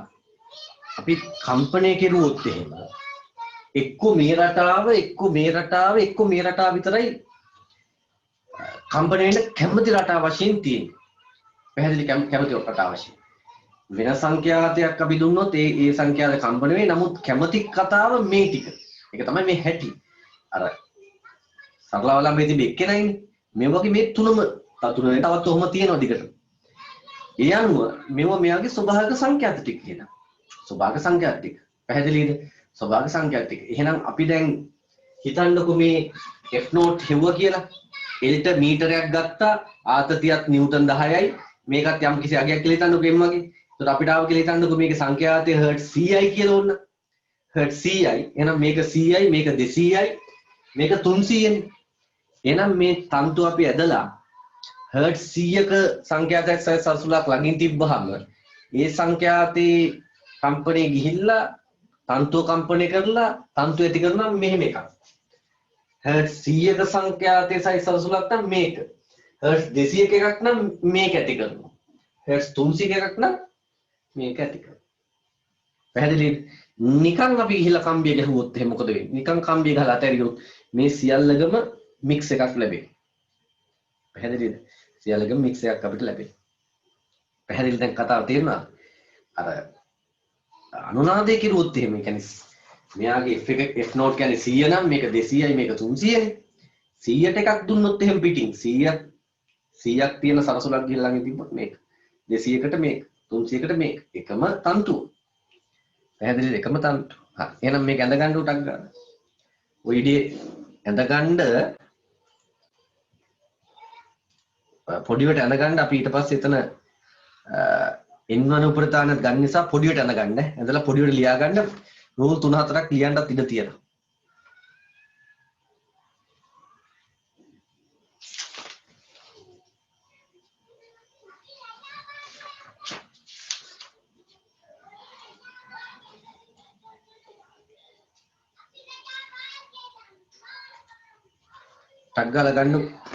අපි කම්පණය කෙරුවොත් එහෙම එක්ක මේ රටාව එක්ක මේ රටාව එක්ක මේ රටාව විතරයි කම්පණය වෙන්න කැමති රටාව වශයෙන් තියෙන්නේ. පැහැදිලි කැමති රටාව වශයෙන්. වෙන සංඛ්‍යාතයක් අපි දුන්නොත් ඒ සංඛ්‍යාත කම්පණ වෙයි. නමුත් කැමති කතාව මේ ටික. ඒක තමයි මේ හැටි. අර සරලවලම්බේදී මේක නෑනේ. මේ වගේ මේ තුනම තතුනේ තවත් ඔහොම තියෙනවා දිගට. ඒ අනුව මේව මෙයාගේ ස්වභාවික සංඛ්‍යාත ටික කියනවා. ස්වභාවික සංඛ්‍යාත ටික. පැහැදිලිද? ස්වභාවික සංඛ්‍යාත ටික. එහෙනම් අපි දැන් හිතන්නකො මේ F නෝට් හෙව්වා කියලා. එල්ට මීටරයක් ගත්තා ආතතියත් නිව්ටන් 10යි. මේකත් යම් කිසි අගයක් කියලා හිතන්නකො m වගේ. එතකොට අපිට ආව කියලා හිතන්නකො මේකේ සංඛ්‍යාතය හර්ට් 100යි කියලා ඕන. හර්ට් 100යි. එහෙනම් මේක 100යි, මේක 200යි, මේක 300යි. එහෙනම් මේ තන්තු අපි ඇදලා හර්ට් 100ක සංඛ්‍යාතයක් සරසුලක් ළඟින් තිබ්බහම ඒ සංඛ්‍යාතේ කම්පණය ගිහිල්ලා තන්තුව කම්පණය කරලා තන්තු ඇති කරනවා මෙහෙම එකක්. හර්ට් 100ක සංඛ්‍යාතයේ සයිස් සරසුලක් නම් මේක. හර්ට් 200ක එකක් නම් මේක ඇති කරනවා. හර්ට් 300ක එකක් නම් මේක ඇති කරනවා. පැහැදිලිද? නිකන් අපි ගිහිල්ලා කම්බිය ගහුවොත් එහෙනම් මොකද වෙන්නේ? නිකන් කම්බිය ගහලා අතහැරියොත් මේ සියල්ලගම මික්ස් එකක් ලැබෙනවා. පැහැදිලිද? සියල්ලගම මික්ස් එකක් අපිට ලැබෙනවා. පැහැදිලිද? දැන් කතාව තේරුණාද? අර අනුනාදය කිරුවොත් එහෙම කියන්නේ මෙයාගේ F නෝට් කියන්නේ 100 නම් මේක 200යි මේක 300නේ. 100ට එකක් දුන්නොත් එහෙම පිටින් 100ක් තියෙන සරසුලක් ගිහලා ළඟින් තිබ්බොත් මේක 200කට මේක 300කට මේක එකම තන්තුව. පැහැදිලිද? එකම තන්තුව. හරි. එහෙනම් මේක ඇඳ ගන්න උටක් ගන්න. ඔය ඉඩේ ඇඳ ගන්න පොඩිවට ඇඳ ගන්න අපි ඊට පස්සේ එතන එන්වන උපරිතාන ගන්න නිසා පොඩියට ඇඳ ගන්න. ඇඳලා පොඩියට ලියා ගන්න රූල් 3-4ක් ලියන්නත් ඉඩ තියෙනවා. ටක් ගාලා ගන්නකො.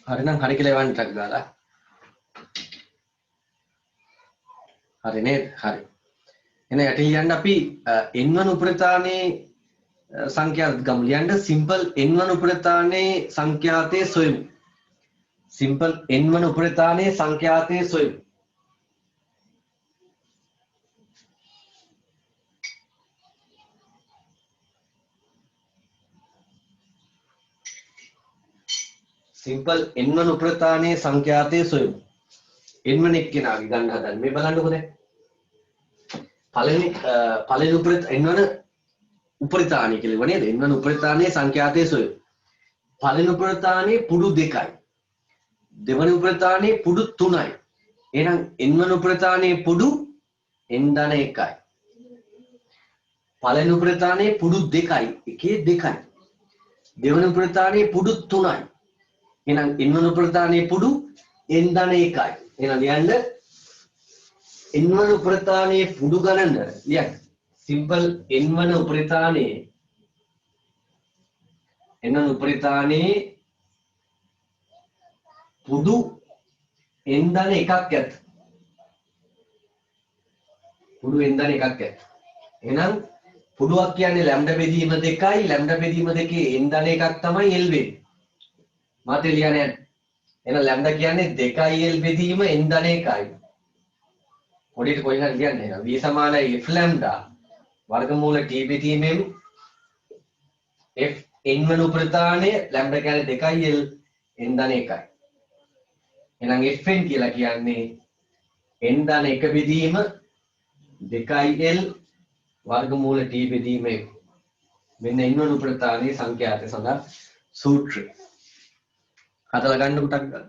හරි නම් හරි කියලා එවන්න ටක් ගාලා. හරි නේද? හරි. එහෙනම් යටින් ලියන්න අපි n1 උපරිතානේ සංඛ්‍යාත ගමු. ලියන්න සිම්පල් n1 උපරිතානේ සංඛ්‍යාතයේ සොයමු. සිම්පල් n1 උපරිතානේ සංඛ්‍යාතයේ සොයමු. සිම්පල් n1 උපරිතානේ සංඛ්‍යාතයේ සොයමු. n1 එක්කෙනාගේ ගන්න හදන්න. මේ බලන්නකෝ දැන්. පළවෙනි n1 උපරිතානේ කියලා වනේ n1 උපරිතානේ සංඛ්‍යාතයේ සොයමු. පළවෙනි උපරිතානේ පුඩු 2යි. දෙවෙනි උපරිතානේ පුඩු 3යි. එහෙනම් n1 උපරිතානේ පුඩු n ධන 1යි. පළවෙනි උපරිතානේ පුඩු 2යි. එකේ 2යි. දෙවෙනි උපරිතානේ පුඩු 3යි. එහෙනම් n1 උපරිතානේ පුඩු n ධන 1යි. එහෙනම් ලියන්න n1 උපරිතානේ පුඩු ගණන ලියන්න. සිම්පල් n1 උපරිතානේ පුඩු n ධන 1ක් ඇත. පුඩු n ධන 1ක් ඇත. එහෙනම් පුඩුවක් කියන්නේ ලැම්ඩා බෙදීම 2යි. ලැම්ඩා බෙදීම 2 n ධන 1ක් තමයි l වෙන්නේ. මාතේ ලියන්න යන්න. එහෙනම් ලැම්ඩා කියන්නේ 2l බෙදීම n ධන 1යි. පොඩිට කොයි හරි ලියන්න එහෙනම් v සමානයි f ලැම්ඩා වර්ගමූල t බෙදීමෙන් f n1 උපරිතානේ ලැම්ඩා කියන්නේ 2l n ධන 1යි. එහෙනම් fn කියලා කියන්නේ n ධන 1 බෙදීම 2l වර්ගමූල t බෙදීමෙන් මෙන්න n1 උපරිතානේ සංඛ්‍යාතය සඳහා සූත්‍රය. හදලා ගන්න කොටක් ගන්න.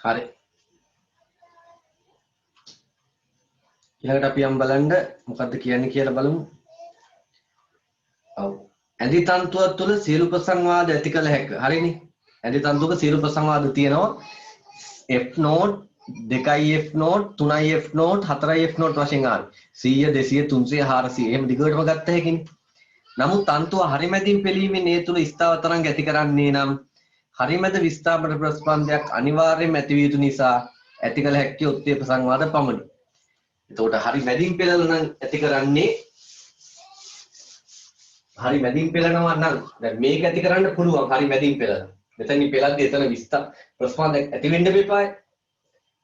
හරි. ඊළඟට අපි යම් බලන්න මොකද්ද කියන්නේ කියලා බලමු. ඔව්. ඇඳි තන්තුව තුළ සියලු ප්‍රසංවාද ඇති කළ හැක. හරිනේ. ඇඳි තන්තුවක සියලු ප්‍රසංවාද තියෙනවා. F නෝට් 2යි F නෝට් 3යි F නෝට් 4යි F නෝට් වශයෙන් ආවේ. 100 200 300 400 එහෙම දිගටම ගත්ත හැකිනේ. නමුත් තන්තුව හරිමැදින් පෙළීමෙන් ඒ තුළ ස්ථාව තරංග ඇති කරන්නේ නම් හරිමැද විස්ථාපන ප්‍රතිස්පන්දයක් අනිවාර්යයෙන්ම ඇති විය යුතු නිසා ඇති කළ හැකි උත්තේ ප්‍රසංවාද පමණි. එතකොට හරිමැදින් පෙළලා නම් ඇති කරන්නේ හරිමැදින් පෙළනවා නම් දැන් මේක ඇති කරන්න පුළුවන් හරිමැදින් පෙළලා. මෙතනින් පෙළද්දී එතන ප්‍රතිස්පන්දයක් ඇති වෙන්න බෙපාය.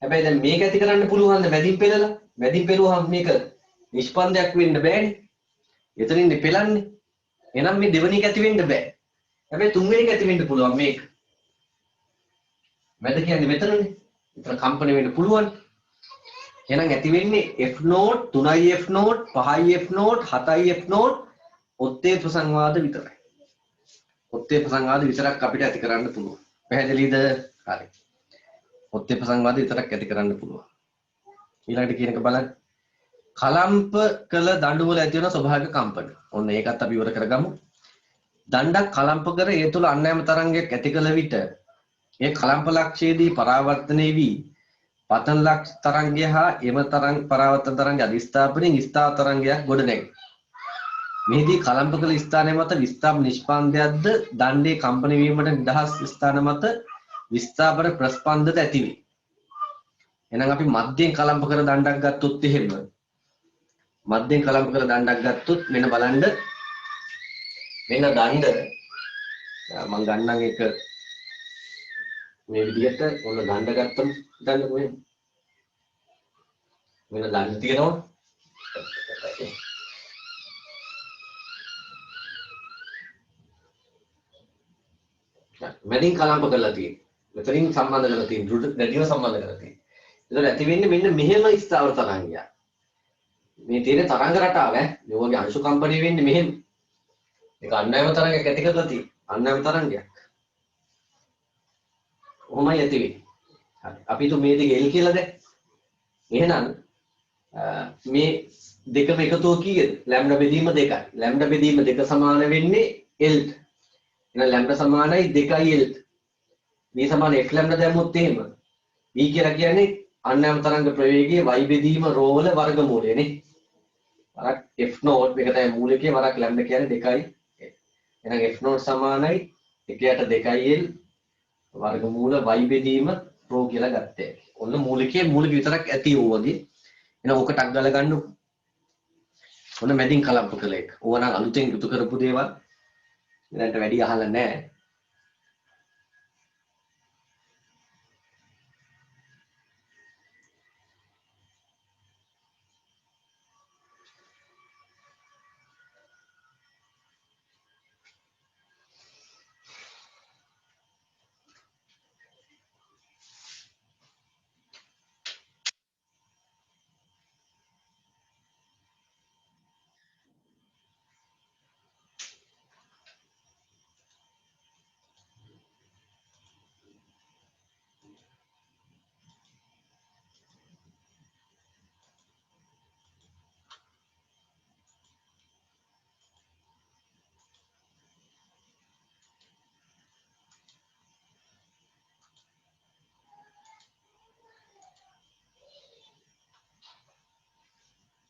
හැබැයි දැන් මේක ඇති කරන්න පුළුවන් ද මැදින් පෙළලා? මැදින් පෙළුවහම මේක නිෂ්පන්දයක් වෙන්න බෑනේ. එතනින් පෙළන්නේ. එහෙනම් මේ දෙවෙනි එක ඇති වෙන්න බෑ. හැබැයි තුන්වෙනි එක ඇති වෙන්න පුළුවන් මේක. මැද කියන්නේ මෙතනනේ. එතන කම්පන වෙන්න පුළුවන්. එහෙනම් ඇති වෙන්නේ F නෝට් 3යි F නෝට් 5යි F නෝට් 7යි F නෝට් ඔත්තේ ප්‍රසංවාද විතරයි. ඔත්තේ ප්‍රසංවාද විතරක් අපිට ඇති කරන්න පුළුවන්. පැහැදිලිද? හරි. ඔත්තේ ප්‍රසංවාද විතරක් ඇති කරන්න පුළුවන්. ඊළඟට කියන එක බලන්න. කලම්ප කළ දඬු වල ඇති වෙන ස්වභාවික කම්පන. ඔන්න ඒකත් අපි ඉවර කරගමු. දණ්ඩක් කලම්ප කර ඒ තුළ අන්‍යම තරංගයක් ඇති කළ විට ඒ කලම්ප ලක්ෂයේදී පරාවර්තනය වී පතන ලක්ෂ තරංගය හා එම තරංග පරාවර්තන තරංග අධිස්ථාපනයෙන් ස්ථාව තරංගයක් ගොඩ නැගේ. මෙහිදී කලම්ප කළ ස්ථානය මත විස්ථාපන නිෂ්පාදනයක්ද දණ්ඩේ කම්පන වීමට නිදහස් ස්ථාන මත විස්ථාපන ප්‍රස්පන්දද ඇති වේ. එහෙනම් අපි මධ්‍යයෙන් කලම්ප කර දණ්ඩක් ගත්තොත් එහෙම මධ්‍යයෙන් කලම්ප කර දණ්ඩක් ගත්තොත් මෙන්න බලන්න මෙන්න දණ්ඩ මම ගන්නම් එක මේ විදිහට ඔන්න දණ්ඩ ගත්තම හිතන්න කොහෙද මෙන්න දණ්ඩ තියෙනවා මැදින් කලම්ප කරලා තියෙන්නේ. මෙතනින් සම්බන්ධ කරලා තියෙන්නේ. රුට දැඩිව සම්බන්ධ කරලා තියෙන්නේ. ඒතකොට ඇති වෙන්නේ මෙන්න මෙහෙම ස්ථාවර තරංගයක්. මේ තියෙන තරංග රටාව මේ වගේ අංශු කම්පණය වෙන්නේ මෙහෙම. ඒක අන්‍යම තරංගයක් ඇති කරලා තියෙන්නේ. අන්‍යම තරංගයක්. කොහොමයි ඇති වෙන්නේ? හරි. අපි හිතුව මේ දෙක L කියලා දැන්. එහෙනම් මේ දෙකම එකතුව කීයද? ලැම්ඩා බෙදීම 2යි. ලැම්ඩා බෙදීම 2 සමාන වෙන්නේ L. එහෙනම් ලැම්ඩා සමානයි 2යි L. V සමාන f ලැම්ඩා දැම්මොත් එහෙම V කියලා කියන්නේ අන්‍යම තරංග ප්‍රවේගයේ y බෙදීම ρ වල වර්ගමූලය නේ. වරක් f නෝට් එක තමයි මූලිකයේ වරක් ලැම්ඩා කියන්නේ 2යි. එහෙනම් f නෝට් සමානයි 1යට 2යි L වර්ගමූල y බෙදීම ρ කියලා ගත්තේ. ඔන්න මූලිකයේ මූලික විතරක් ඇති ඕවගේ. එහෙනම් ඕක ටක් ගාලා ගන්න. ඔන්න මැදින් කලම්ප කළ එක. ඕවා නම් අලුතෙන් යුතු කරපු දේවල්. දැනට වැඩි අහලා නැහැ.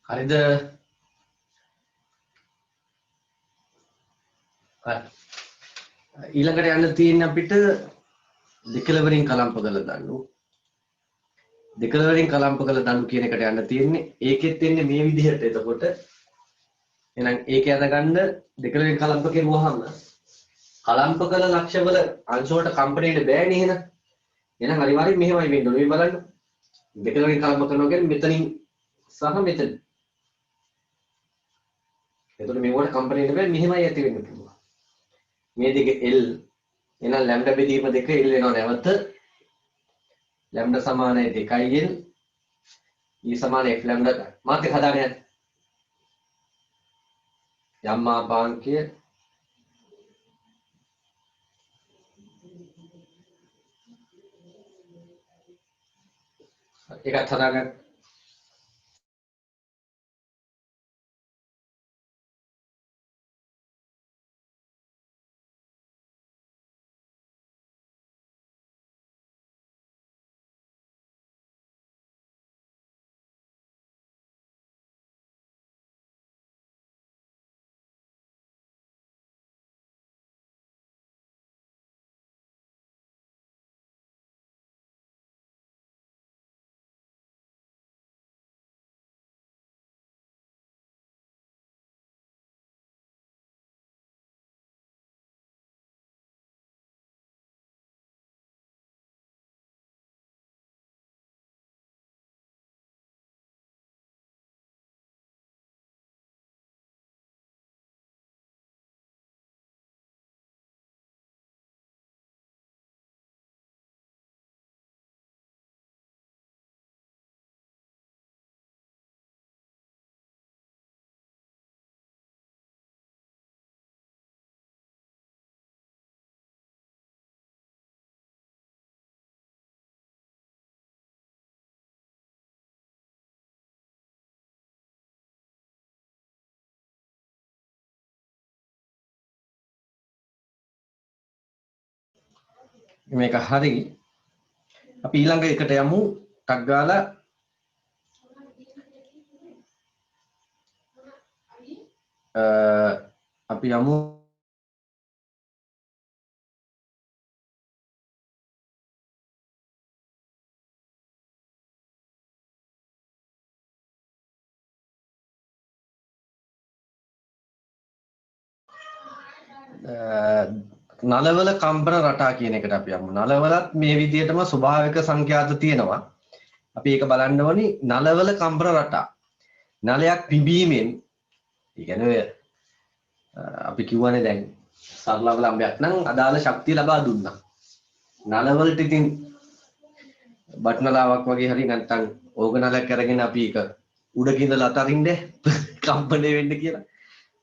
හරිද? හරි. ඊළඟට යන්න තියෙන්නේ අපිට දෙකලවරින් කලම්ප කළ දඬු. දෙකලවරින් කලම්ප කළ දඬු කියන එකට යන්න තියෙන්නේ. ඒකෙත් එන්නේ මේ විදිහට. එතකොට එහෙනම් ඒක යදගන්න දෙකලවරින් කලම්ප කෙරුවාම කලම්ප කළ ලක්ෂවල අංශ වලට කම්පණයට බෑනේ එහෙනම්. එහෙනම් අනිවාර්යෙන් මෙහෙමයි වෙන්න ඕනේ. මේ බලන්න. දෙකලවරින් කලම්ප කරනවා කියන්නේ මෙතනින් සහ මෙතන. එතකොට මේවට කම්පණයට බෑ මෙහෙමයි ඇති වෙන්න පුළුවන්. මේ දෙක L එහෙනම් ලැම්ඩා බෙදීම 2 L වෙනවා නැවත ලැම්ඩා සමානයි 2යි L E සමාන f ලැම්ඩා මාත් එක හදාගෙන යන්න යම් මාපාංකය එකත් හදාගන්න. මේක හරි. අපි ඊළඟ එකට යමු. ටක් ගාලා අපි යමු නලවල කම්පන රටා කියන එකට අපි යමු. නලවලත් මේ විදිහටම ස්වභාවික සංඛ්‍යාත තියෙනවා. අපි ඒක බලන්න ඕනි. නලවල කම්පන රටා. නලයක් පිඹීමෙන් ඒ කියන්නේ අපි කියවනේ දැන් සරල අවලම්බයක් නම් අදාළ ශක්තිය ලබා දුන්නා. නලවලට ඉතින් බට්නලාවක් වගේ හරි නැත්නම් ඕගනලයක් අරගෙන අපි ඒක උඩකින් ඉඳලා අතරින්නේ කම්පණය වෙන්න කියලා.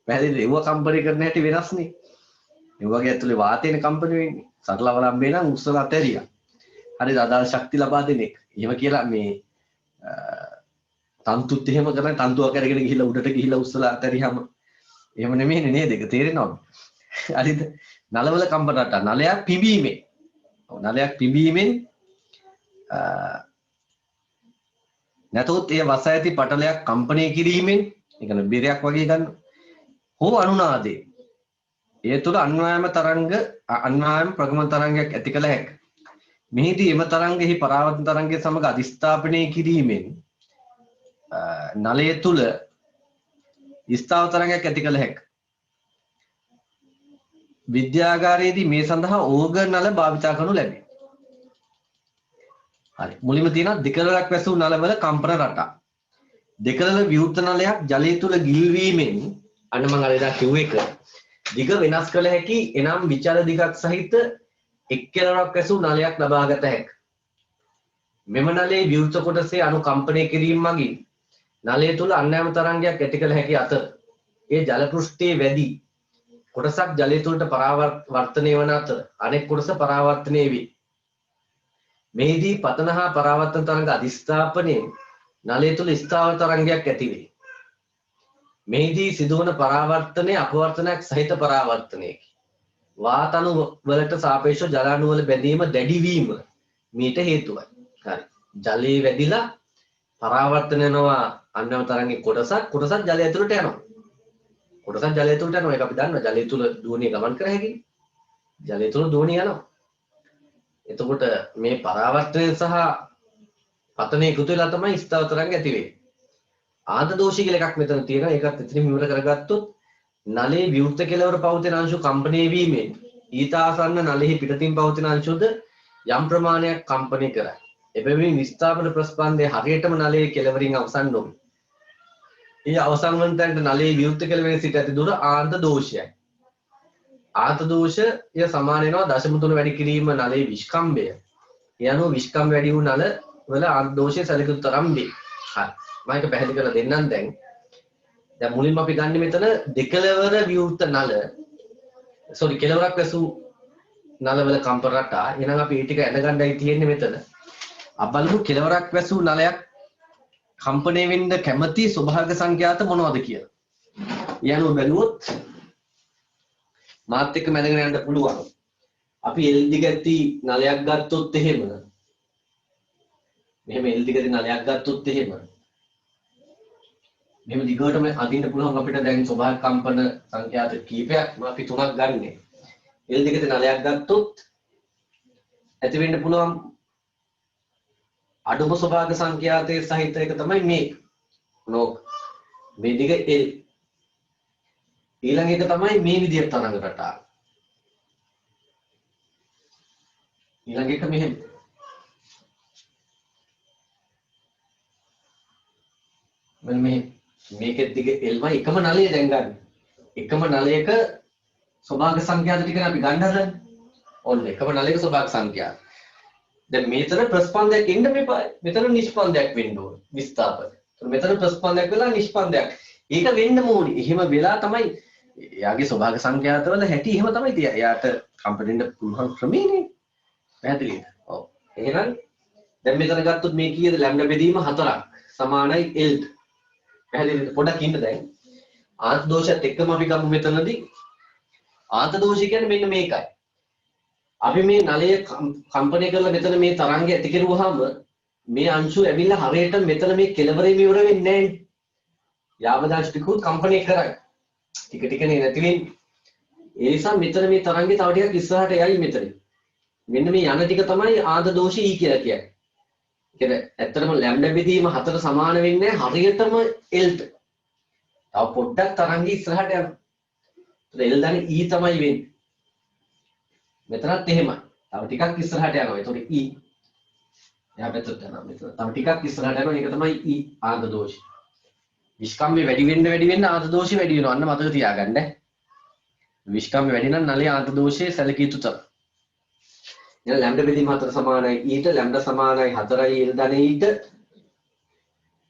පැහැදිලිද? ඒව කම්පණය කරන හැටි වෙනස්නේ. ඒ වගේ ඇතුලේ වාතයනේ කම්පණය වෙන්නේ. සරල අවලම්බේ නම් උස්සලා අතහැරියා. හරිද? අදාළ ශක්තිය ලබා දෙන එක. එහෙම කියලා මේ තන්තුත් එහෙම කරන්නේ තන්තුවක් අරගෙන ගිහිල්ලා උඩට ගිහිල්ලා උස්සලා අතහැරියාම එහෙම නෙමෙයිනේ නේද? ඒක තේරෙනවද? හරිද? නලවල කම්පන රටා නලයක් පිඹීමෙන්. නලයක් පිඹීමෙන් නැතොත් ඒ වස ඇති පටලයක් කම්පණය කිරීමෙන් ඒ කියන්නේ බෙරයක් වගේ ගන්න හෝ අනුනාදේ ඒ තුළ අන්වායම ප්‍රගමන තරංගයක් ඇති කළ හැක. මෙහිදී එම තරංගෙහි පරාවර්තන තරංගය සමග අධිස්ථාපනය කිරීමෙන් නලය තුළ ස්ථාව තරංගයක් ඇති කළ හැක. විද්‍යාගාරයේදී මේ සඳහා ඕග නල භාවිතා කරනු ලැබේ. හරි. මුලින්ම තියෙනවා දෙකලලක් වැසූ නලවල කම්පන රටා. දෙකලල විවෘත නලයක් ජලය තුළ ගිල්වීමෙන් අන්න මම අර එදා කිව්ව එක දිග වෙනස් කළ හැකි එනම් විචල දිගක් සහිත එක් කෙළවරක් වැසූ නලයක් ලබාගත හැක. මෙම නලයේ විවෘත කොටසේ අනුකම්පනය කිරීම මගින් නලය තුළ අන්‍යාම තරංගයක් ඇති කළ හැකි අතර ඒ ජල පෘෂ්ඨයේ වැඩි කොටසක් ජලය තුළට පරාවර්තනය වන අතර අනෙක් කොටස පරාවර්තනය වේ. මෙහිදී පතන හා පරාවර්තන තරංග අධිස්ථාපනයෙන් නලය තුළ ස්ථාවර තරංගයක් ඇති වේ. මෙහිදී සිදුවන පරාවර්තනය අපවර්තනයක් සහිත පරාවර්තනයකි. වාතණු වලට සාපේක්ෂව ජල අණු වල බැඳීම දැඩි වීම මීට හේතුවයි. හරි. ජලයේ වැඩිලා පරාවර්තන වෙනවා අන්‍යම තරංගේ කොටසක් ජලය ඇතුළට යනවා. කොටසක් ජලය ඇතුළට යනවා. ඒක අපි දන්නවා. ජලය තුළ දුවණිය ගමන් කර හැකියි. ජලය තුළ දුවණිය යනවා. එතකොට මේ පරාවර්තනය සහ පතනය එකතු වෙලා තමයි ස්ථාවර තරංග ඇති වෙන්නේ. ආද දෝෂී කියලා එකක් මෙතන තියෙනවා. ඒකත් එතනින් විවර කරගත්තොත් නලයේ විවෘත කෙළවර පවතින අංශු කම්පණය වීමෙන් ඊට ආසන්න නලෙහි පිටතින් පවතින අංශුද යම් ප්‍රමාණයක් කම්පණය කරයි. එබැවින් විස්ථාපන ප්‍රස්පන්දය හරියටම නලයේ කෙළවරින් අවසන් නොවේ. ඒ අවසන් වන තැනට නලයේ විවෘත කෙළවරෙන් සිට ඇති දුර ආන්ත දෝෂයයි. ආන්ත දෝෂය සමාන වෙනවා 0.3 වැඩි කිරීම නලයේ විස්කම්භය. ඒ අනුව විස්කම්භ වැඩි වූ නල වල ආන්ත දෝෂය සැලකුණු තරම් වේ. හරි. මම ඒක පැහැදිලි කරලා දෙන්නම් දැන්. දැන් මුලින්ම අපි ගන්න මෙතන දෙකලවර විවෘත නල කෙළවරක් වැසූ නලවල කම්පන රටා. එහෙනම් අපි ඒ ටික ඇඳගන්නයි තියෙන්නේ මෙතන. අපලු කෙළවරක් වැසූ නලයක් කම්පණය වෙන්න කැමති ස්වභාවික සංඛ්‍යාත මොනවද කියලා. යනු බැලුවොත් මාත් එක්ක මැදගෙන යන්න පුළුවන්. අපි L දිගටි නලයක් ගත්තොත් එහෙම මෙහෙම L දිගටි නලයක් ගත්තොත් එහෙම මෙහෙම දිගටම අදින්න පුළුවන් අපිට දැන් ස්වභාවික කම්පන සංඛ්‍යාත කීපයක් අපි තුනක් ගන්නෙ. L දිගටි නලයක් ගත්තොත් ඇති වෙන්න පුළුවන් අඩුම ස්වභාවික සංඛ්‍යාතයේ සහිත එක තමයි මේ. මේ දිග L. ඊළඟ එක තමයි මේ විදිහට තරංග රටාව. ඊළඟ එක මෙහෙම. මෙන්න මේකෙත් දිග L මයි එකම නලය දැන් ගන්න. එකම නලයක ස්වභාවික සංඛ්‍යාත ටික අපි ගන්න හදන්නේ. ඔන්න එකම නලයක ස්වභාවික සංඛ්‍යාත. දැන් මෙතන ප්‍රස්පන්දයක් එන්න මෙපා. මෙතන නිෂ්පන්දයක් වෙන්න ඕන. විස්ථාපන. මෙතන ප්‍රස්පන්දයක් වෙලා නිෂ්පන්දයක්. ඒක වෙන්න ඕනි. එහෙම වෙලා තමයි එයාගේ ස්වභාවික සංඛ්‍යාතවල හැටි එහෙම තමයි තියෙන්නේ. එයාට කම්පැනින්න පුළුවන් ක්‍රමයනේ. පැහැදිලිද? ඔව්. එහෙනම් දැන් මෙතන ගත්තොත් මේ කීයද ලැම්ඩා බෙදීම 4ක් සමානයි L. පැහැදිලිද? පොඩ්ඩක් ඉන්න දැන්. ආන්ත දෝෂයත් එක්කම අපි ගමු මෙතනදී. ආන්ත දෝෂය කියන්නේ මෙන්න මේකයි. අපි මේ නලය කම්පණය කරලා මෙතන මේ තරංගය ඇති කරුවාම මේ අංශු ඇවිල්ලා හරියට මෙතන මේ කෙළවරේ ඉවර වෙන්නේ නැහැ. යාවදාංශ ටිකුත් කම්පණය කරයි. ටික ටිකනේ නැති වෙන්නේ. ඒ නිසා මෙතන මේ තරංගේ තව ටිකක් ඉස්සරහට යයි මෙතන. මෙන්න මේ යන ටික තමයි ආද දෝෂ E කියලා කියන්නේ. කියන්නේ ඇත්තටම ලැම්ඩා බෙදීම 4 සමාන වෙන්නේ හරියටම L ට. තව පොඩ්ඩක් තරංගේ ඉස්සරහට යනවා. L දන්නේ E තමයි වෙන්නේ. මෙතනත් එහෙමයි. තව ටිකක් ඉස්සරහට යනවා. ඒතකොට E එහා පැත්තට යනවා. මෙතන තව ටිකක් ඉස්සරහට යනවා. ඒක තමයි E ආද දෝෂ. විස්කම්බේ වැඩි වෙන්න ආද දෝෂය වැඩි වෙනවා. අන්න මතක තියාගන්න. විස්කම්බේ වැඩි නම් නලයේ ආද දෝෂයේ සැලකිය යුතු තමයි. එහෙනම් ලැම්ඩා බෙදීම 4 සමානයි E ට ලැම්ඩා සමානයි 4යි L ධන E ට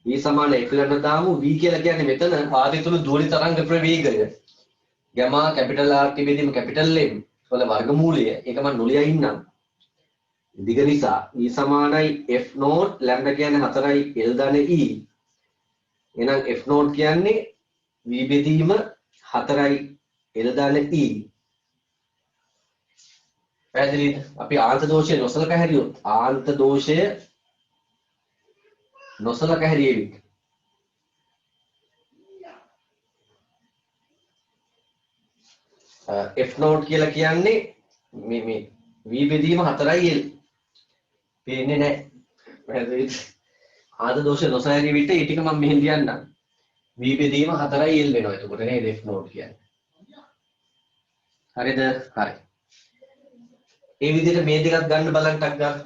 E සමානයි F ලන්න දාමු V කියලා කියන්නේ මෙතන පාදේ තුල දෝලි තරංග ප්‍රවේගය ගැමා කැපිටල් R ට බෙදීම කැපිටල් M වල වර්ගමූලය ඒක මම නොලියා ඉන්නම් දිග නිසා E සමානයි F නෝට් ලැම්ඩා කියන්නේ 4යි L ධන E එහෙනම් F නෝට් කියන්නේ V බෙදීම 4යි L ධන E පැහැදිලිද? අපි ආන්ත දෝෂය නොසලකා හැරියොත් ආන්ත දෝෂය නොසලකා හැරියෙවි. F නෝට් කියලා කියන්නේ මේ V බෙදීම 4යි L. පේන්නේ නැහැ. පැහැදිලිද? ආන්ත දෝෂය නොසලකා හැරිය විට ඒ ටික මම මෙහෙන් ලියන්නම්. V බෙදීම 4යි L වෙනවා. එතකොට නේද F නෝට් කියන්නේ. හරිද? හරි. ඒ විදිහට මේ දෙකක් ගන්න බලන්න ටක් ගන්න.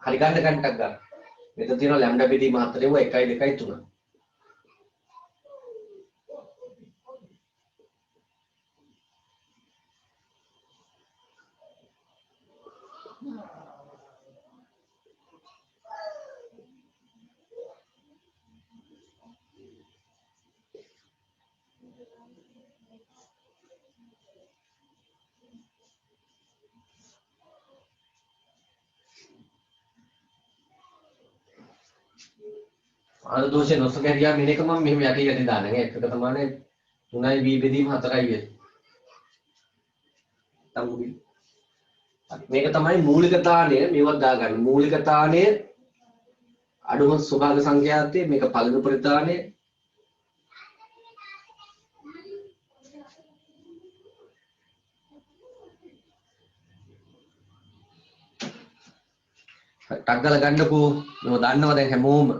හරි ගන්න ටක් ගන්න. මෙතන තියෙනවා ලැම්ඩා බෙදීම 4 ඒවා 1යි 2යි 3. ආන්ත දෝෂය නොසලකා හැරියා මෙන්න එක මම මෙහෙම යටි දාන්න නේ. එකක තමයි 3යි V බෙදීම 4යි L. හරි මේක තමයි මූලික තාණය මේවත් දාගන්න. මූලික තාණය අඩුම ස්වභාවික සංඛ්‍යාතය මේක පළවෙනි පරිතාණය ටක් ගාලා ගන්නකෝ. මේව දන්නවා දැන් හැමෝම.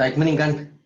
ඉක්මනින් ගන්න.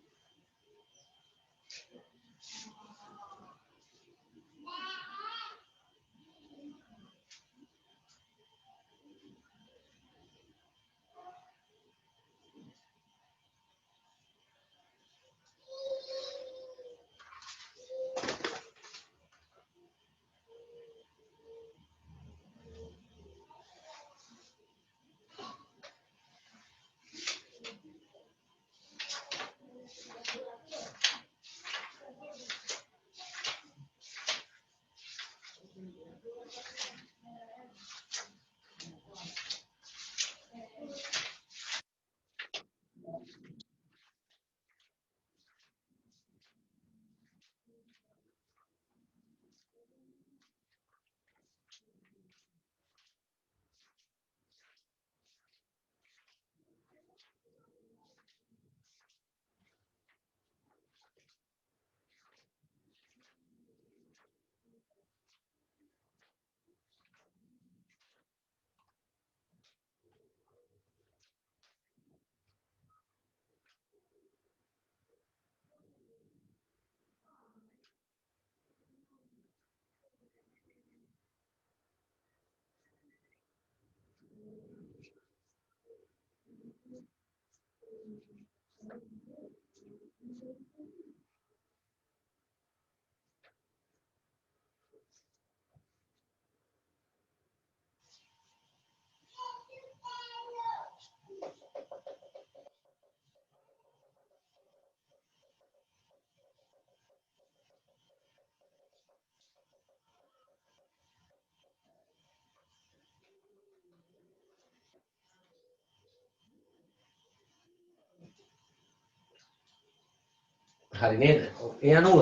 හරි නේද? ඒ අනුව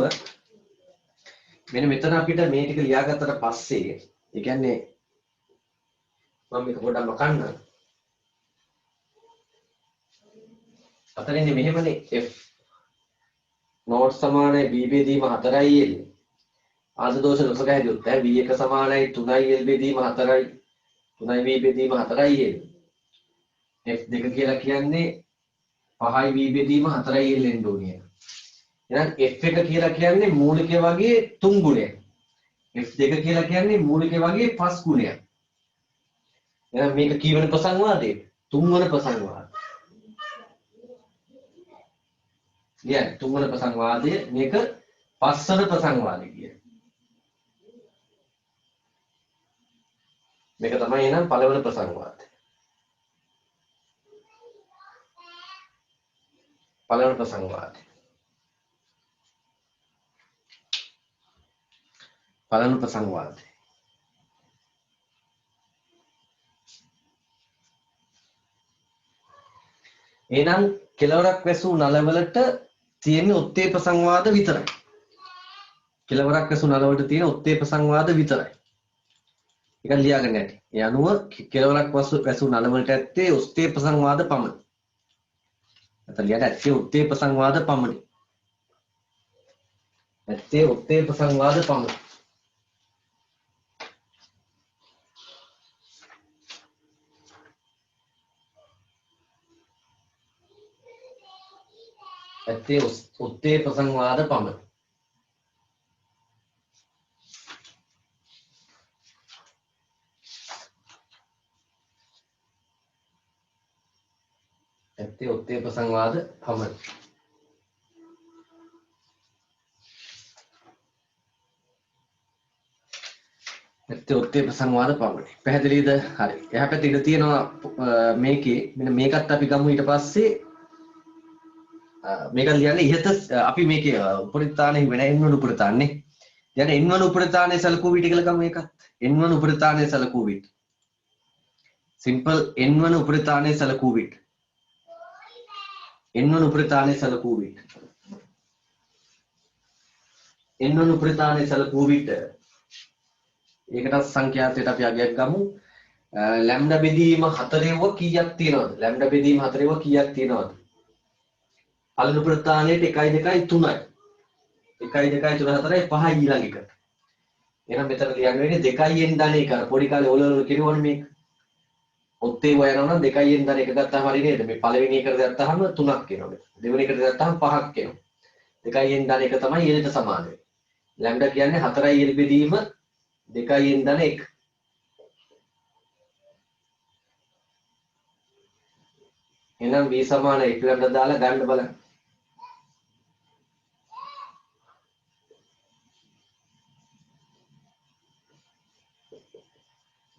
මෙන්න මෙතන අපිට මේ ටික ලියාගත්තට පස්සේ ඒ කියන්නේ මම මේක පොඩ්ඩක් මකන්න. අතරින් මෙහෙමනේ f නෝට් සමානයි b බෙදීම 4i l ආද දෝෂ නොසක හැදුවොත් v1 සමානයි 3i l බෙදීම 4i 3i v බෙදීම 4i l f2 කියලා කියන්නේ 5i v බෙදීම 4i l එන්න ඕනේ. එහෙනම් f1 කියලා කියන්නේ මූලිකය වගේ 3 ගුණයක්. f2 කියලා කියන්නේ මූලිකය වගේ 5 ගුණයක්. එහෙනම් මේක කීවන ප්‍රසංවාදයේ? 3 වන ප්‍රසංවාදය. කියන්නේ 3 වන ප්‍රසංවාදය මේක 5 වන ප්‍රසංවාදය කියන්නේ. මේක තමයි එහෙනම් පළවෙනි ප්‍රසංවාදය. පළවෙනි ප්‍රසංවාදය. පළවෙනි ප්‍රසංවාදය. එහෙනම් කෙලවරක් වැසූ නලවලට තියෙන ඔත්තේ ප්‍රසංවාද විතරයි. කෙලවරක් වැසූ නලවලට තියෙන ඔත්තේ ප්‍රසංවාද විතරයි. ඒක ලියාගන්න ඇති. ඒ අනුව කෙලවරක් වැසූ නලවලට ඇත්තේ ඔත්තේ ප්‍රසංවාද පමණයි. නැත්නම් ලියන්න ඇත්තේ ඔත්තේ ප්‍රසංවාද පමණයි. ඇත්තේ ඔත්තේ ප්‍රසංවාද පමණයි. ඇත්තේ ඔත්තේ ප්‍රසංවාද පමණයි. ඇත්තේ ඔත්තේ ප්‍රසංවාද පමණයි. ඇත්තේ ඔත්තේ ප්‍රසංවාද පමණයි. පැහැදිලිද? හරි. එහා පැත්තේ ඉඳ තියෙනවා මේකේ මෙන්න මේකත් අපි ගමු ඊට පස්සේ මේක ලියන්නේ ඉහත අපි මේකේ උපරිතානේ වෙන n වන උපරිතානේ. දැන් n වන උපරිතානේ සලකුව විට කියලා ගමු ඒකත්. n වන උපරිතානේ සලකුව විට. සිම්පල් n වන උපරිතානේ සලකුව විට. n වන උපරිතානේ සලකුව විට. n වන උපරිතානේ සලකුව විට. ඒකට සංඛ්‍යාතයට අපි අගයක් ගමු. ලැම්ඩා බෙදීම 4ව කීයක් තියෙනවද? ලැම්ඩා බෙදීම 4ව කීයක් තියෙනවද? පළවෙනි ප්‍රස්ථානයේට 1 2 3යි. 1 2 3 4යි 5යි ඊළඟ එක. එහෙනම් මෙතන ලියන්න වෙන්නේ 2න් ධන 1. පොඩි කාලේ ඔලවල කිරුවනේ මේක. ඔත්තේ හොයනවා නම් 2න් ධන 1 ගත්තාම හරි නේද? මේ පළවෙනි එකට ගත්තාම 3ක් එනවා. දෙවෙනි එකට ගත්තාම 5ක් එනවා. 2න් ධන 1 තමයි L ට සමාන වෙන්නේ. ලැම්ඩා කියන්නේ 4යි L බෙදීම 2න් ධන 1. එහෙනම් v සමාන 1 ලැම්ඩා දාලා ගන්න බලන්න.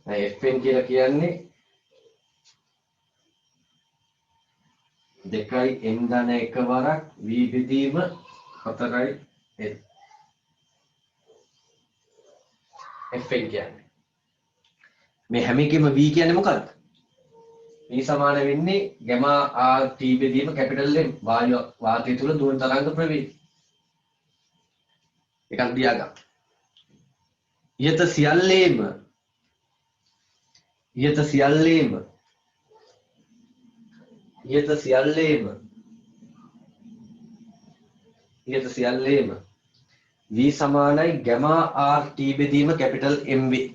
fn කියලා කියන්නේ 2n ධන 1 වරක් v බෙදීම 4යි l. fn කියන්නේ මේ හැම එකෙම v කියන්නේ මොකක්ද? v සමාන වෙන්නේ ගැමා r t බෙදීම කැපිටල් m වායු වාතය තුල දුවන තරංග ප්‍රවේගය. එකක් දියාගන්න. ඊට සියල්ලේම v සමානයි ගැමා r t බෙදීම කැපිටල් m වේ.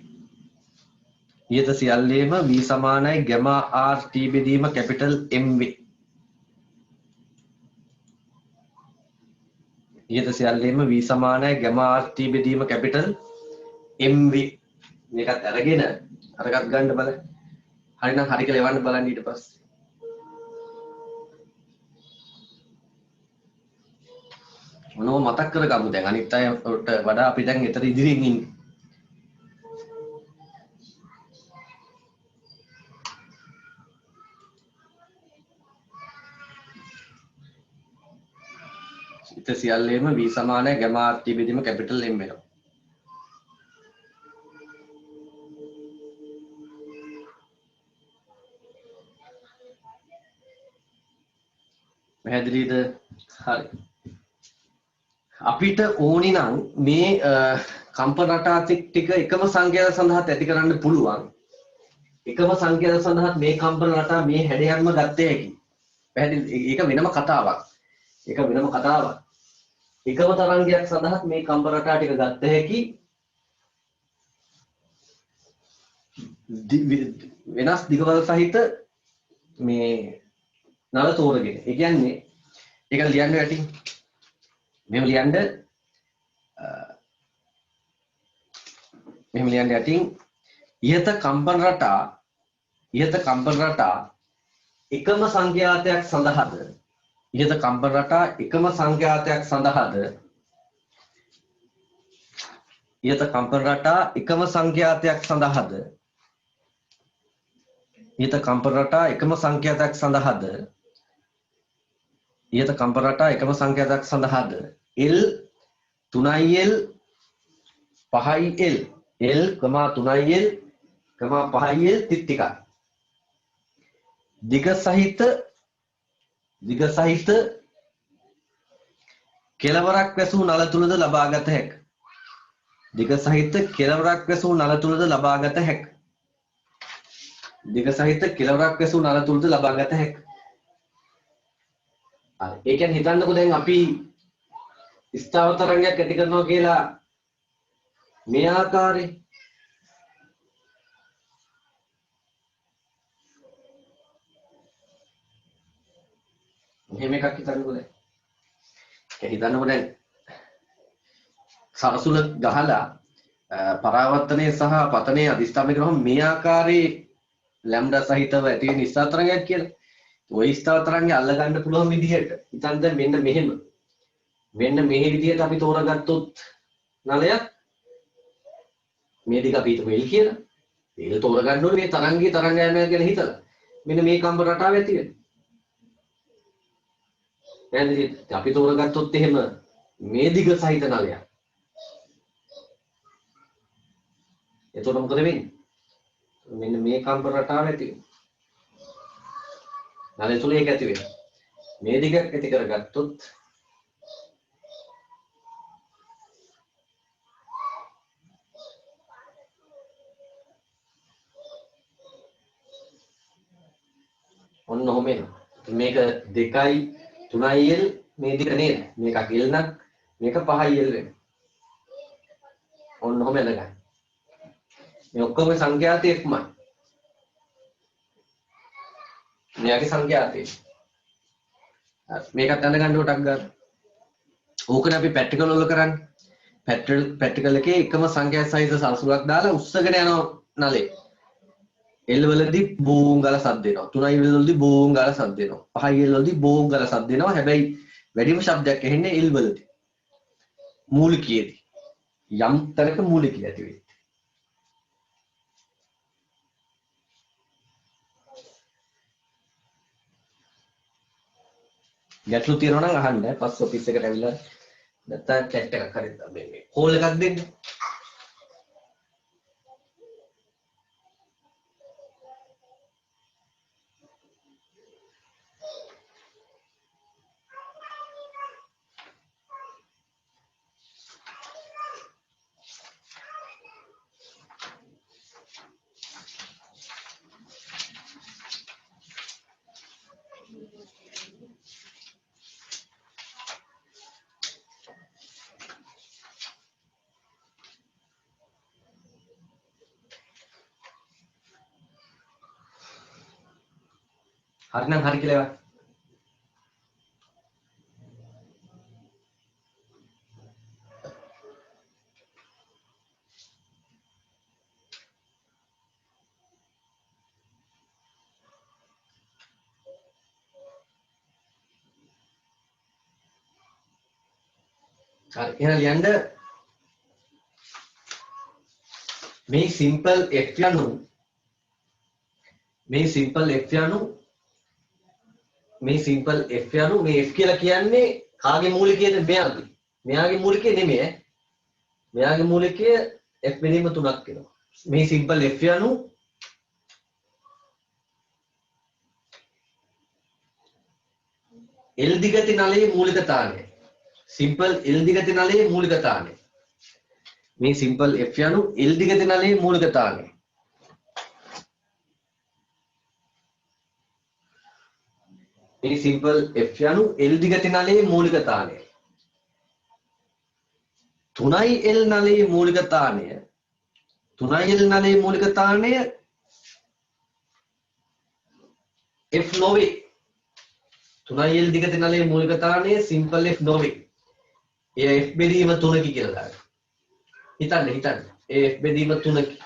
ඊට සියල්ලේම v සමානයි ගැමා r t බෙදීම කැපිටල් m වේ. ඊට සියල්ලේම v සමානයි ගැමා r t බෙදීම කැපිටල් m වේ. මේකත් අරගෙන අරකට ගන්න බලන්න. හරිනම් හරි කියලා එවන්න බලන්න ඊට පස්සේ. මොනව මතක් කරගමු දැන් අනිත් අයට වඩා අපි දැන් ඊතර ඉදිරියෙන් ඉන්නේ. ඊට සියල්ලේම v සමානයි ගැමා r t බෙදීම කැපිටල් m වෙනවා. පැහැදිලිද? හරි. අපිට ඕනි නම් මේ කම්පන රටා ටික එකම සංකේත සඳහා ඇති කරන්න පුළුවන්. එකම සංකේත සඳහා මේ කම්පන රටා මේ හැඩයක්ම ගත්තේ හැකි. පැහැදිලි? ඒක වෙනම කතාවක්. ඒක වෙනම කතාවක්. එකම තරංගයක් සඳහා මේ කම්පන රටා ටික ගත්ත හැකි. වෙනස් දිගවල සහිත මේ නල තෝරගෙන. ඒ කියන්නේ ඒක ලියන්න යටින් මෙහෙම ලියන්න යටින් ඉහත කම්පන රටා එකම සංඛ්‍යාතයක් සඳහාද ඉහත කම්පන රටා එකම සංඛ්‍යාතයක් සඳහාද ඉහත කම්පන රටා එකම සංඛ්‍යාතයක් සඳහාද ඉහත කම්පන රටා එකම සංඛ්‍යාතයක් සඳහාද ඉහත කම්පන රටා එකම සංඛ්‍යාතයක් සඳහාද L 3L 5L L, 3L, 5L තිත් එකක්. දිග සහිත කෙළවරක් වැසූ නල තුලද ලබාගත හැක. දිග සහිත කෙළවරක් වැසූ නල තුලද ලබාගත හැක. දිග සහිත කෙළවරක් වැසූ නල තුලද ලබාගත හැක. හරි. ඒ කියන්නේ හිතන්නකෝ දැන් අපි ස්ථාවර තරංගයක් ඇති කරනවා කියලා මේ ආකාරයේ මෙහෙම එකක් හිතන්නකෝ දැන්. ඒ හිතන්නකෝ දැන් සරසුල ගහලා පරාවර්තනයේ සහ පතනයේ අධිෂ්ඨානය කරනකොට මේ ආකාරයේ ලැම්ඩා සහිතව ඇති වෙන ස්ථාවර තරංගයක් කියලා. ওই ස්ථාවර තරංගය අල්ල ගන්න පුළුවන් විදිහට හිතන්න දැන් මෙන්න මෙහෙම. මෙන්න මේ විදිහට අපි තෝරාගත්තොත් නලයක් මේ දිග අපි හිතමු L කියලා. L තෝරගන්න ඕනේ මේ තරංගයේ තරංගයමය කියලා හිතලා. මෙන්න මේ කම්පන රටාව ඇති වෙනවා. දැන් අපි තෝරගත්තොත් එහෙම මේ දිග සහිත නලයක්. එතකොට මොකද වෙන්නේ? මෙන්න මේ කම්පන රටාව ඇති වෙනවා. නලය තුල ඒක ඇති වෙනවා. මේ දිග ඇති කරගත්තොත් ඔන්න ඔහොම එනවා. මේක 2යි 3යි L මේ දෙක නේද? මේක L නම් මේක 5යි L වෙනවා. ඔන්න ඔහොම එලගන්න. මේ ඔක්කොම සංඛ්‍යාත එක්මයි. මෙයාගේ සංඛ්‍යාතේ. මේකත් දැනගන්න ටක් ගන්න. ඕකනේ අපි ප්‍රැක්ටිකල් වල කරන්නේ. ප්‍රැක්ටිකල් එකේ එකම සංඛ්‍යා සහිත සරසුලක් දාලා උස්සගෙන යනවා නලේ. L වලදී බෝම් ගාලා සද්ද එනවා. 3I වලදී බෝම් ගාලා සද්ද එනවා. 5I වලදී බෝම් ගාලා සද්ද එනවා. හැබැයි වැඩිම ශබ්දයක් ඇහෙන්නේ L වලදී. මූලිකයේදී. යම් තැනක මූලිකය ඇති වෙයි. ගැටලු තියෙනවා නම් අහන්න. පස් ඔෆිස් එකට ඇවිල්ලා නැත්නම් chat එකක් හරි මේ කෝල් එකක් දෙන්න. හරි නම් හරි කියලා එවන්න. හරි එහෙනම් ලියන්න මේ සිම්පල් F යනු මේ සිම්පල් F යනු මේ F කියලා කියන්නේ කාගේ මූලිකයද මෙයාගේ. මෙයාගේ මූලිකය නෙමෙයි ඈ. මෙයාගේ මූලිකය F බෙදීම 3ක් වෙනවා. මේ සිම්පල් F යනු L දිගති නලයේ මූලික තාලය. සිම්පල් L දිගති නලයේ මූලික තානය. මේ සිම්පල් F යනු L දිගති නලයේ මූලික තානය. මේ සිම්පල් F යනු L දිගති නලයේ මූලික තානය. 3L නලයේ මූලික තානය 3L නලයේ මූලික තානය F නොවේ. 3L දිගති නලයේ මූලික තානය සිම්පල් F නොවේ. ඒ F බෙදීම 3කි කියලා දාන්න. හිතන්න. ඒ F බෙදීම 3කි.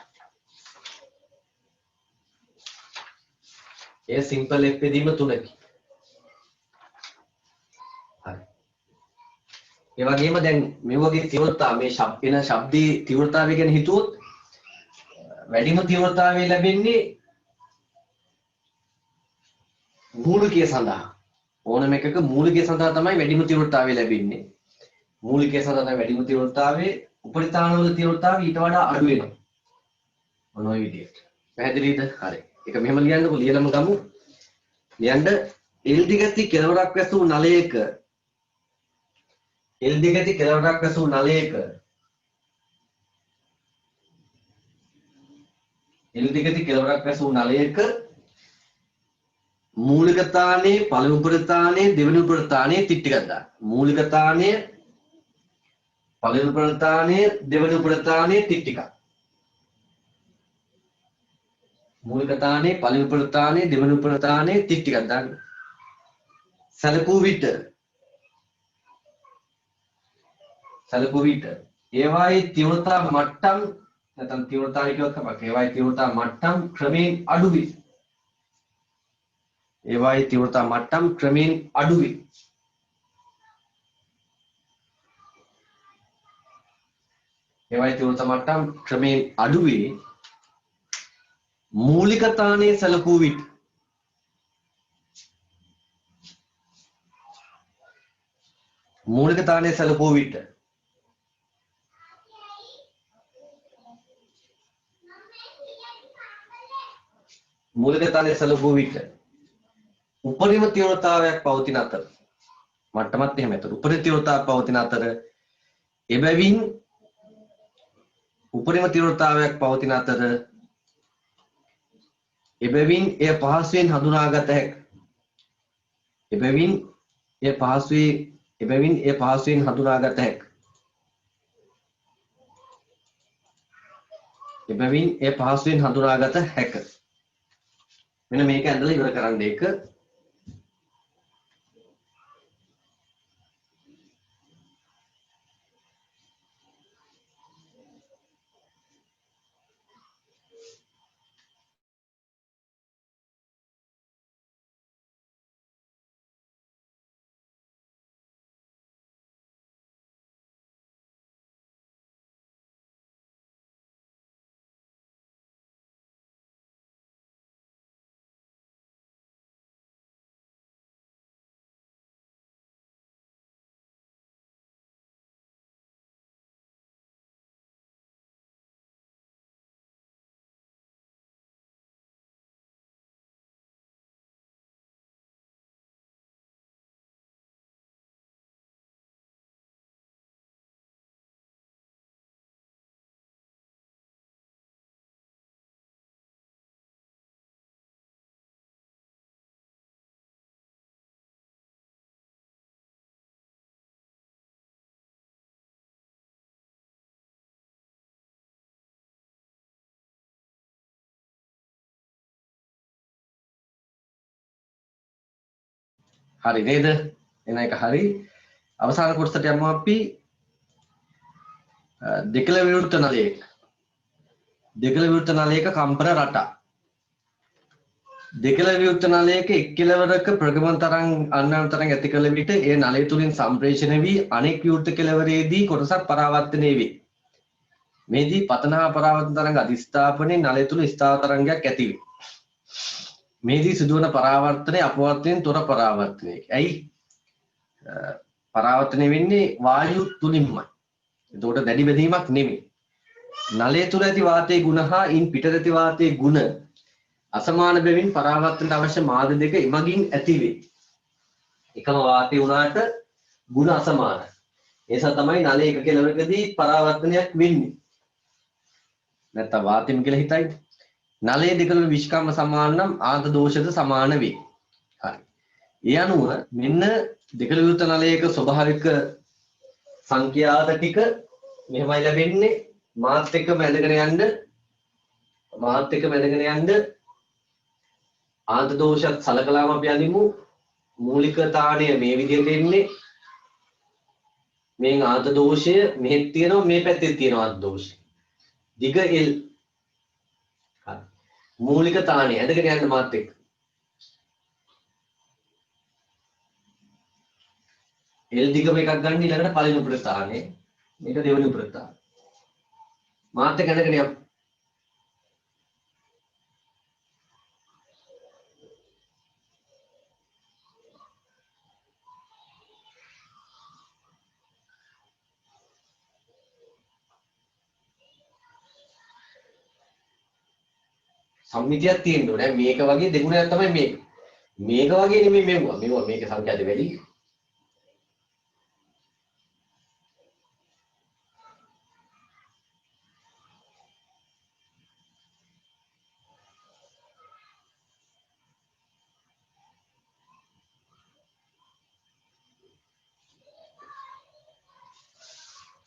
ඒ සිම්පල් F බෙදීම 3කි. හරි. ඒ වගේම දැන් මේ වගේ තීව්‍රතාව මේ ශබ්දයේ තීව්‍රතාවය ගැන හිතුවොත් වැඩිම තීව්‍රතාවය ලැබෙන්නේ මූලිකය සඳහා. ඕනම එකක මූලිකය සඳහා තමයි වැඩිම තීව්‍රතාවය ලැබෙන්නේ. මූලිකය සඳහා තමයි වැඩිම තීව්‍රතාවය, උපරිතාණවල තීව්‍රතාවය ඊට වඩා අඩු වෙනවා. මොන ඔය විදිහට. පැහැදිලිද? හරි. ඒක මෙහෙම ලියන්නකො ලියලම ගමු. ලියන්න L දිගති කෙළවරක් වැසූ නලයක L දිගති කෙළවරක් වැසූ නලයක L දිගති කෙළවරක් වැසූ නලයක මූලික තානයේ පළමු උපරිතාණයේ දෙවෙනි උපරිතාණයේ තිත් ටිකක් දාන්න. මූලික තානය පළමු උපරිතාණයේ දෙවෙනි උපරිතාණයේ තිත් ටිකක්. මූලික තානයේ පළමු උපරිතාණයේ දෙවෙනි උපරිතාණයේ තිත් ටිකක් දාන්න. සැලකූ විට ඒවායේ තීව්‍රතා මට්ටම් නැත්නම් තීව්‍රතාවය කියවත් කමක්. ඒවායේ තීව්‍රතා මට්ටම් ක්‍රමයෙන් අඩු වේ. ඒවායේ තීව්‍රතා මට්ටම් ක්‍රමයෙන් අඩු වේ. ඒවායේ තීව්‍රතා මට්ටම් ක්‍රමයෙන් අඩු වේ. මූලික තානයේ සැලකූ විට මූලික තානයේ සැලකූ විට උපරිම තීව්‍රතාවයක් පවතින අතර මට්ටමත් එහෙම ඇතර උපරිම තීව්‍රතාවයක් පවතින අතර එබැවින් උපරිම තීව්‍රතාවයක් පවතින අතර එබැවින් එය පහසුවෙන් හඳුනාගත හැක. එබැවින් එය පහසුවෙන් හඳුනාගත හැක. මෙන්න මේක ඇඳලා ඉවර කරන්න එක. හරි නේද? එන එක හරි. අවසාන කොටසට යමු අපි. දෙකල විවෘත නලයක කම්පන රටා. දෙකල විවෘත නලයක එක් කෙළවරක ප්‍රගමන තරංග අන්‍යන තරංග ඇති කළ විට ඒ නලය තුලින් සම්ප්‍රේෂණය වී අනෙක් විවෘත කෙළවරේදී කොටසක් පරාවර්තනය වේ. මේදී පතන හා පරාවර්තන තරංග අධිස්ථාපනයේ නලය තුල ස්ථාවර තරංගයක් ඇති වේ. මේදී සිදුවන පරාවර්තනය අපවර්තනයෙන් තොර පරාවර්තනයකි. ඇයි? පරාවර්තනය වෙන්නේ වායු තුලින්මයි. එතකොට දැඩි බැඳීමක් නෙමෙයි. නලය තුල ඇති වාතයේ ගුණ හා ඉන් පිටත ඇති වාතයේ ගුණ අසමාන බැවින් පරාවර්තනයට අවශ්‍ය මාධ්‍ය දෙක එමගින් ඇති වේ. එකම වාතය වුණාට ගුණ අසමානයි. ඒසා තමයි නලය එක කෙලවරකදී පරාවර්තනයක් වෙන්නේ. නැත්නම් වාතෙම කියලා හිතයි. නලයේ දෙකවල විෂ්කම්ම සමාන නම් ආන්ත දෝෂද සමාන වේ. හරි. ඒ අනුව මෙන්න දෙකල විවෘත නලයක ස්වභාවික සංඛ්‍යාත ටික මෙහෙමයි ලැබෙන්නේ. මාත් එක්කම ඇදගෙන යන්න ආන්ත දෝෂත් සලකලාම අපි අඳිමු. මූලික තාණය මේ විදිහට එන්නේ. මේ ආන්ත දෝෂය මෙහෙත් තියෙනවා මේ පැත්තේ තියෙනවා ආන්ත දෝෂය. දිග L. හරි. මූලික තාණය ඇදගෙන යන්න මාත් එක්ක. L දිගම එකක් ගන්න ඊළඟට පළවෙනි ප්‍රස්ථානය. මේක දෙවෙනි ප්‍රස්ථානය. මාත් එක්ක ඇදගෙන යන්න. සම්මිතියක් තියෙන්න ඕනේ. මේක වගේ දෙගුණයක් තමයි මේක. මේක වගේ නෙමෙයි මෙවුවා. මේක සංඛ්‍යාත වැඩි.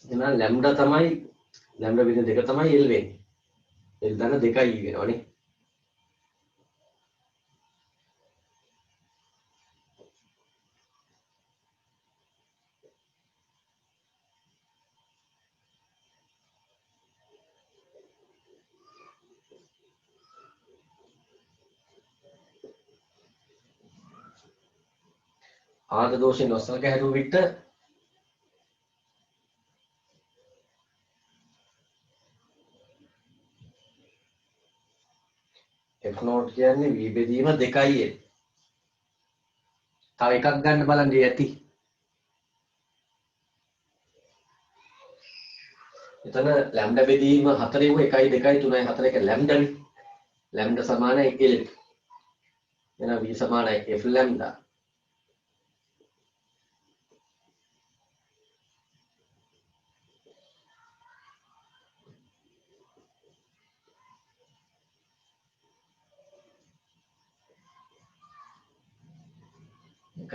එහෙනම් ලැම්ඩා තමයි ලැම්ඩා විදිහ දෙක තමයි L වෙන්නේ. L දන්න 2යි වෙනවනේ. ආද දෝෂයෙන් නොසලක හැදුව විට F නෝට් කියන්නේ V බෙදීම 2යි L. තව එකක් ගන්න බලන්න ඇති. එතන ලැම්ඩා බෙදීම 4 1 2 3 4 එක ලැම්ඩානේ. ලැම්ඩා සමානයි L. එහෙනම් V සමානයි F ලැම්ඩා. එක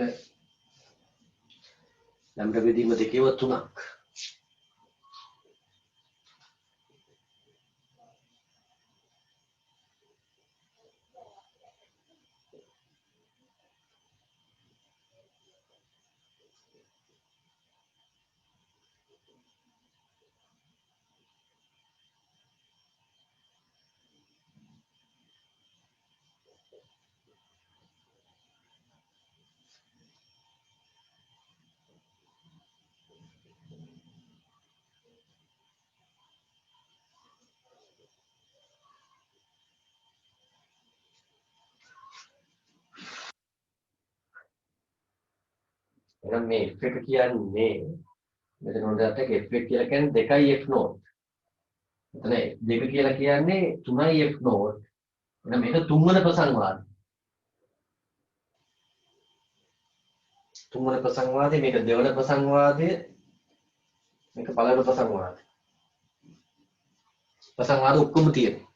ලැම්ඩා බෙදීම 2ව 3ක්. එහෙනම් මේ F එක කියන්නේ මෙතන හොඳට F එක කියලා කියන්නේ 2යි F නෝට්. එතන 2 කියලා කියන්නේ 3යි F නෝට්. එහෙනම් මේක තුන්වන ප්‍රසංවාදය. තුන්වන ප්‍රසංවාදය මේක දෙවන ප්‍රසංවාදය මේක පළවෙනි ප්‍රසංවාදය. ප්‍රසංවාද ඔක්කොම තියෙනවා.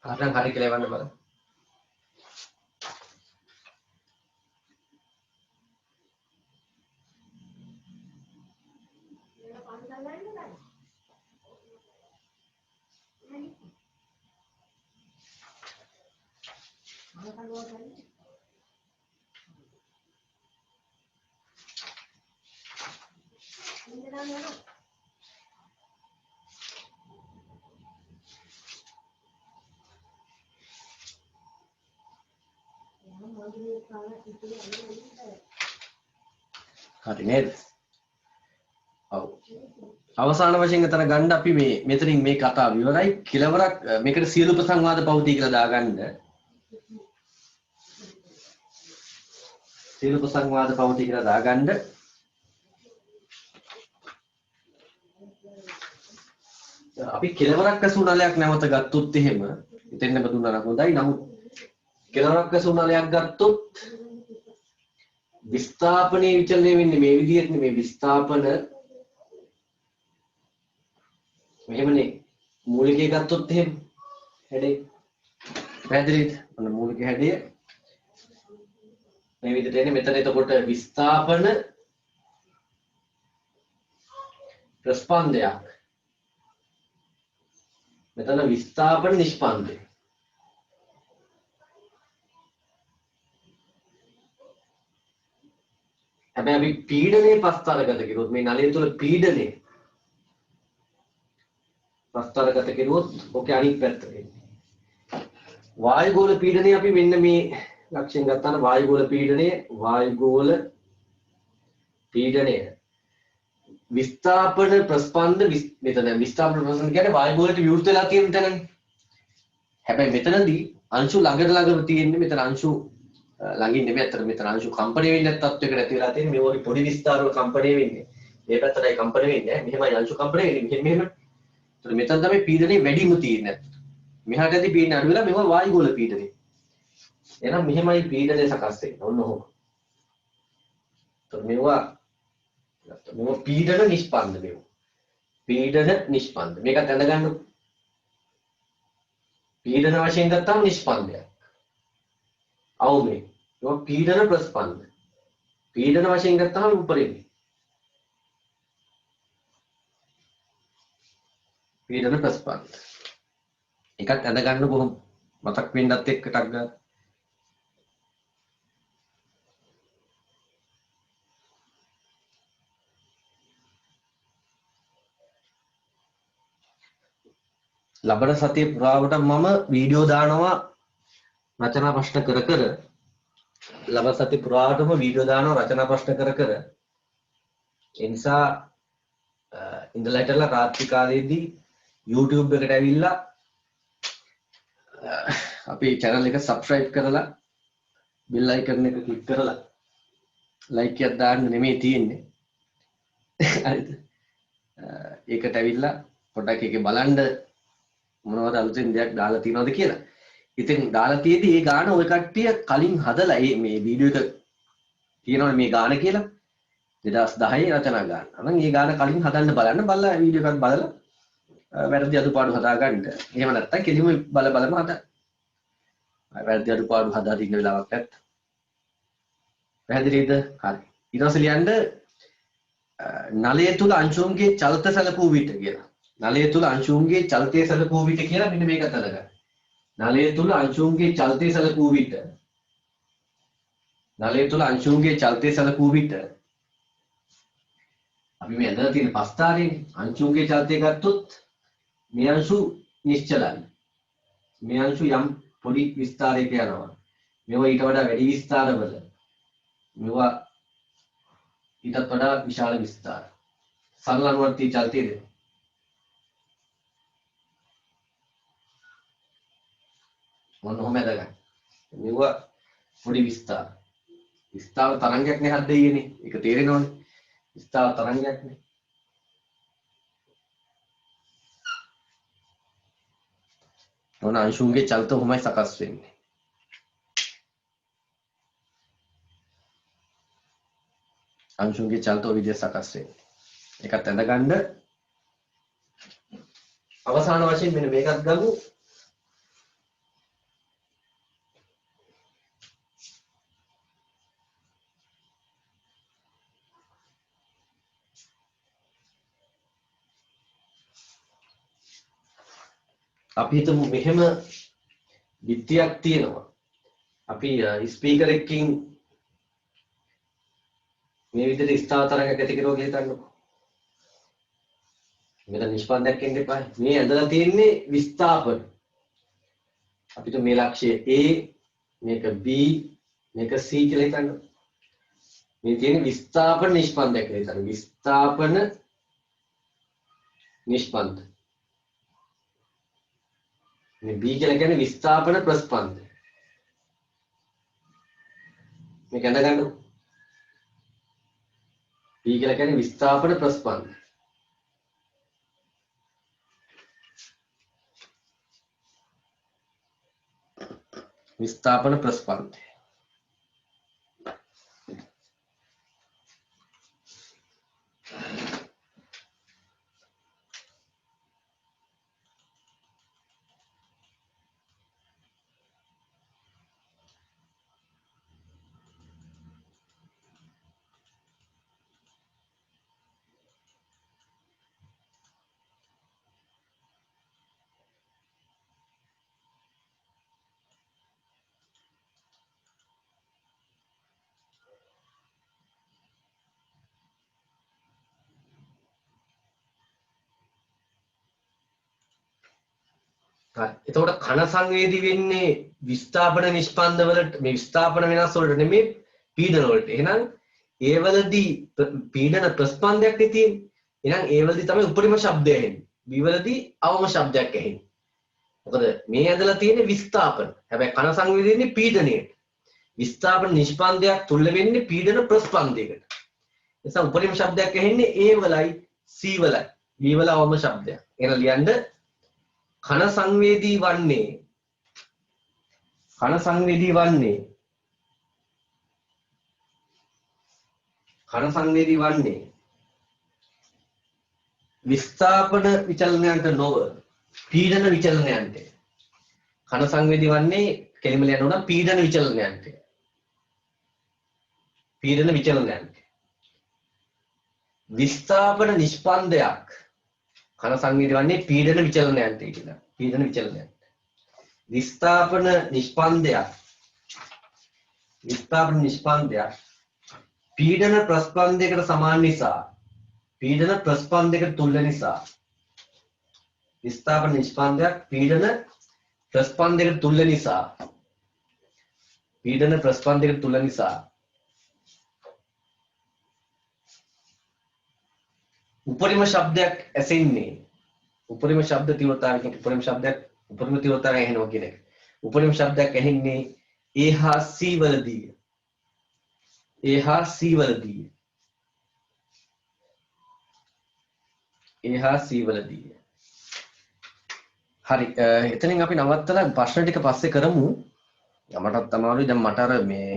හරනම් හරි කියලා එවන්න බලන්න. හරි නේද? ඔව්. අවසාන වශයෙන් එතන ගන්න අපි මේ මෙතනින් මේ කතාව ඉවරයි. කෙලවරක් මේකට සියලු ප්‍රසංවාද පවතී කියලා දාගන්න. සියලු ප්‍රසංවාද පවතී කියලා දාගන්න. අපි කෙලවරක් ඇසු නලයක් නැවත ගත්තොත් එහෙම එතෙන්නම දුන්නා නම් හොඳයි. නමුත් කෙලවරක් ඇසු නලයක් ගත්තොත් විස්ථාපනයේ විචලනය වෙන්නේ මේ විදිහට නෙමෙයි. විස්ථාපන මෙහෙමනේ මූලිකය ගත්තොත් එහෙම හැඩේ පැහැදිලිද? ඔන්න මූලික හැඩය මේ විදිහට එන්නේ. මෙතන එතකොට විස්ථාපන ප්‍රස්පන්දයක්. මෙතන විස්ථාපන නිෂ්පන්දය. හැබැයි අපි පීඩනයේ පස්තරගත කිරුවොත් මේ නලය තුල පීඩනය පස්තරගත කිරුවොත් ඔකේ අනිත් පැත්ත වෙන්නේ. වායුගෝල පීඩනය අපි මෙන්න මේ ලක්ෂණ ගත්තාම වායුගෝල පීඩනය විස්ථාපන ප්‍රස්පන්ද මෙතන විස්ථාපන ප්‍රස්පන්ද කියන්නේ වායුගෝලයට විවෘත වෙලා තියෙන තැනනේ. හැබැයි මෙතනදී අංශු ළඟට තියෙන්නේ මෙතන අංශු ළඟින් නෙමෙයි අතර මෙතන අංශු කම්පණය වෙන්නේ නැත් තත්වයකට ඇති වෙලා තියෙන්නේ. මේ වගේ පොඩි විස්තරවල කම්පණය වෙන්නේ. මේ පැත්තටයි කම්පණය වෙන්නේ නැහැ. මෙහෙමයි අංශු කම්පණය වෙන්නේ. මෙහෙම. ඒතර මෙතන තමයි පීඩනයේ වැඩිම තියෙන්නේ. මෙහාට ඇති පීඩනය අඩු වෙලා මේවා වායුගෝල පීඩනය. එහෙනම් මෙහෙමයි පීඩනය සකස් වෙන්නේ. ඔන්න ඔහොම. ඒතර මේවා පීඩන නිෂ්පන්ද මේවා. පීඩන නිෂ්පන්ද. මේකත් දැනගන්න. පීඩන වශයෙන් ගත්තාම නිෂ්පන්දයක්. අවුමේ. ඒක පීඩන ප්‍රස්පන්ද. පීඩන වශයෙන් ගත්තාම උපරිම. පීඩන ප්‍රස්පන්ද. එකත් දැනගන්න කොහොම මතක් වෙන්නත් එක්ක ටක් ගන්න. ලබන සතිය පුරාවට මම වීඩියෝ දානවා රචනා ප්‍රශ්න කර කර. ලබන සතිය පුරාවටම වීඩියෝ දානවා රචනා ප්‍රශ්න කර කර. ඒ නිසා ඉඳලා හිටලා රාත්‍රී කාලයේදී YouTube එකට ඇවිල්ලා අපේ channel එක subscribe කරලා bell icon එක click කරලා like එකක් දාන්න නෙමෙයි තියෙන්නේ. හරිද? ඒකට ඇවිල්ලා පොඩ්ඩක් එකේ බලන්න මොනවද අලුතෙන් දෙයක් දාලා තියෙනවද කියලා. ඉතින් දාලා තියෙදි ඒ ගාන ඔය කට්ටිය කලින් හදලා මේ වීඩියෝ එක තියෙනවනේ මේ ගාන කියලා 2010 රචනා ගාන. අනං ඒ ගාන කලින් හදන්න බලන්න බලලා වීඩියෝ එකක් බලලා වැරදි අඩුපාඩු හදා ගන්න. එහෙම නැත්නම් කෙලිම බලම හදා. වැරදි අඩුපාඩු හදා දින්න වෙලාවක් නැත්නම්. පැහැදිලිද? හරි. ඊට පස්සේ ලියන්න නලය තුල අංශුන්ගේ චලිත සැලකූ විට කියලා. නලය තුල අංශුන්ගේ චලිතය සැලකූ විට කියලා මෙන්න මේක අතලගන්න. නලය තුල අංශුන්ගේ චලිතය සැලකූ විට. නලය තුල අංශුන්ගේ චලිතය සැලකූ විට. අපි මේ ඇදලා තියෙන පස්තාරේ අංශුන්ගේ චලිතය ගත්තොත් මේ අංශු නිශ්චලයි. මේ අංශු යම් පොඩි විස්තරයක යනවා. මේවා ඊට වඩා වැඩි විස්තරවල. මේවා ඊටත් වඩා විශාල විස්තර. සරල අනුවර්තී චලිතයද? මොන ඔහොම ඇදගන්න. මේවා පොඩි විස්තර. විස්තර තරංගයක් නේ හදෙන්නේ. ඒක තේරෙනවනේ. විස්තර තරංගයක් නේ. මොන අංශුන්ගේ චලිත කොහොමයි සකස් වෙන්නේ? අංශුන්ගේ චලිත ඔය විදිහට සකස් වෙන්නේ. ඒකත් ඇඳගන්න. අවසාන වශයෙන් මෙන්න මේකත් ගමු. අපි හිතමු මෙහෙම බිත්තියක් තියෙනවා. අපි ස්පීකර් එකකින් මේ විදිහට ස්ථාවර තරංගයක් ඇති කරුවා කියලා හිතන්නකෝ. මෙතන නිෂ්පන්දයක් එන්න එපා. මේ ඇඳලා තියෙන්නේ විස්ථාපන. අපිට මේ ලක්ෂය A, මේක B, මේක C කියලා හිතන්න. මේ තියෙන විස්ථාපන නිෂ්පන්දයක් කියලා හිතන්න. විස්ථාපන නිෂ්පන්ද. මේ B කියලා කියන්නේ විස්ථාපන ප්‍රස්පන්ද. මේක අඳ ගන්නකො. B කියලා කියන්නේ විස්ථාපන ප්‍රස්පන්ද. විස්ථාපන ප්‍රස්පන්ද. එතකොට කන සංවේදී වෙන්නේ විස්ථාපන නිෂ්පන්ද වලට මේ විස්ථාපන වෙනස් වලට නෙමෙයි පීඩන වලට. එහෙනම් ඒ වලදී පීඩන ප්‍රස්පන්දයක් තියෙන්නේ. එහෙනම් ඒ වලදී තමයි උපරිම ශබ්දය ඇහෙන්නේ. B වලදී අවම ශබ්දයක් ඇහෙන්නේ. මොකද මේ ඇදලා තියෙන්නේ විස්ථාපන. හැබැයි කන සංවේදී වෙන්නේ පීඩනයට. විස්ථාපන නිෂ්පන්දයක් තුල වෙන්නේ පීඩන ප්‍රස්පන්දයකට. ඒ නිසා උපරිම ශබ්දයක් ඇහෙන්නේ A වලයි C වලයි. B වල අවම ශබ්දයක්. එහෙනම් ලියන්න කන සංවේදී වන්නේ විස්ථාපන විචලනයන්ට නොව පීඩන විචලනයන්ට. කන සංවේදී වන්නේ කෙලිම ලියන්න ඕන පීඩන විචලනයන්ට. විස්ථාපන නිෂ්පන්දයක් කන සංවේදී වන්නේ පීඩන විචලනයන්ට කියලා. පීඩන විචලනයන්ට. විස්ථාපන නිෂ්පන්දයක් පීඩන ප්‍රස්පන්දයකට සමාන නිසා පීඩන ප්‍රස්පන්දයකට තුල්ල නිසා විස්ථාපන නිෂ්පන්දයක් පීඩන ප්‍රස්පන්දයකට තුල්ල නිසා උපරිම ශබ්දයක් ඇසෙන්නේ උපරිම ශබ්ද තීව්‍රතාවයක උපරිම තීව්‍රතාවය ඇහෙනවා කියන එක. උපරිම ශබ්දයක් ඇහෙන්නේ A හා C වලදී. හරි එතනින් අපි නවත්තලා ප්‍රශ්න ටික පස්සේ කරමු. මටත් අමාරුයි දැන් මට අර මේ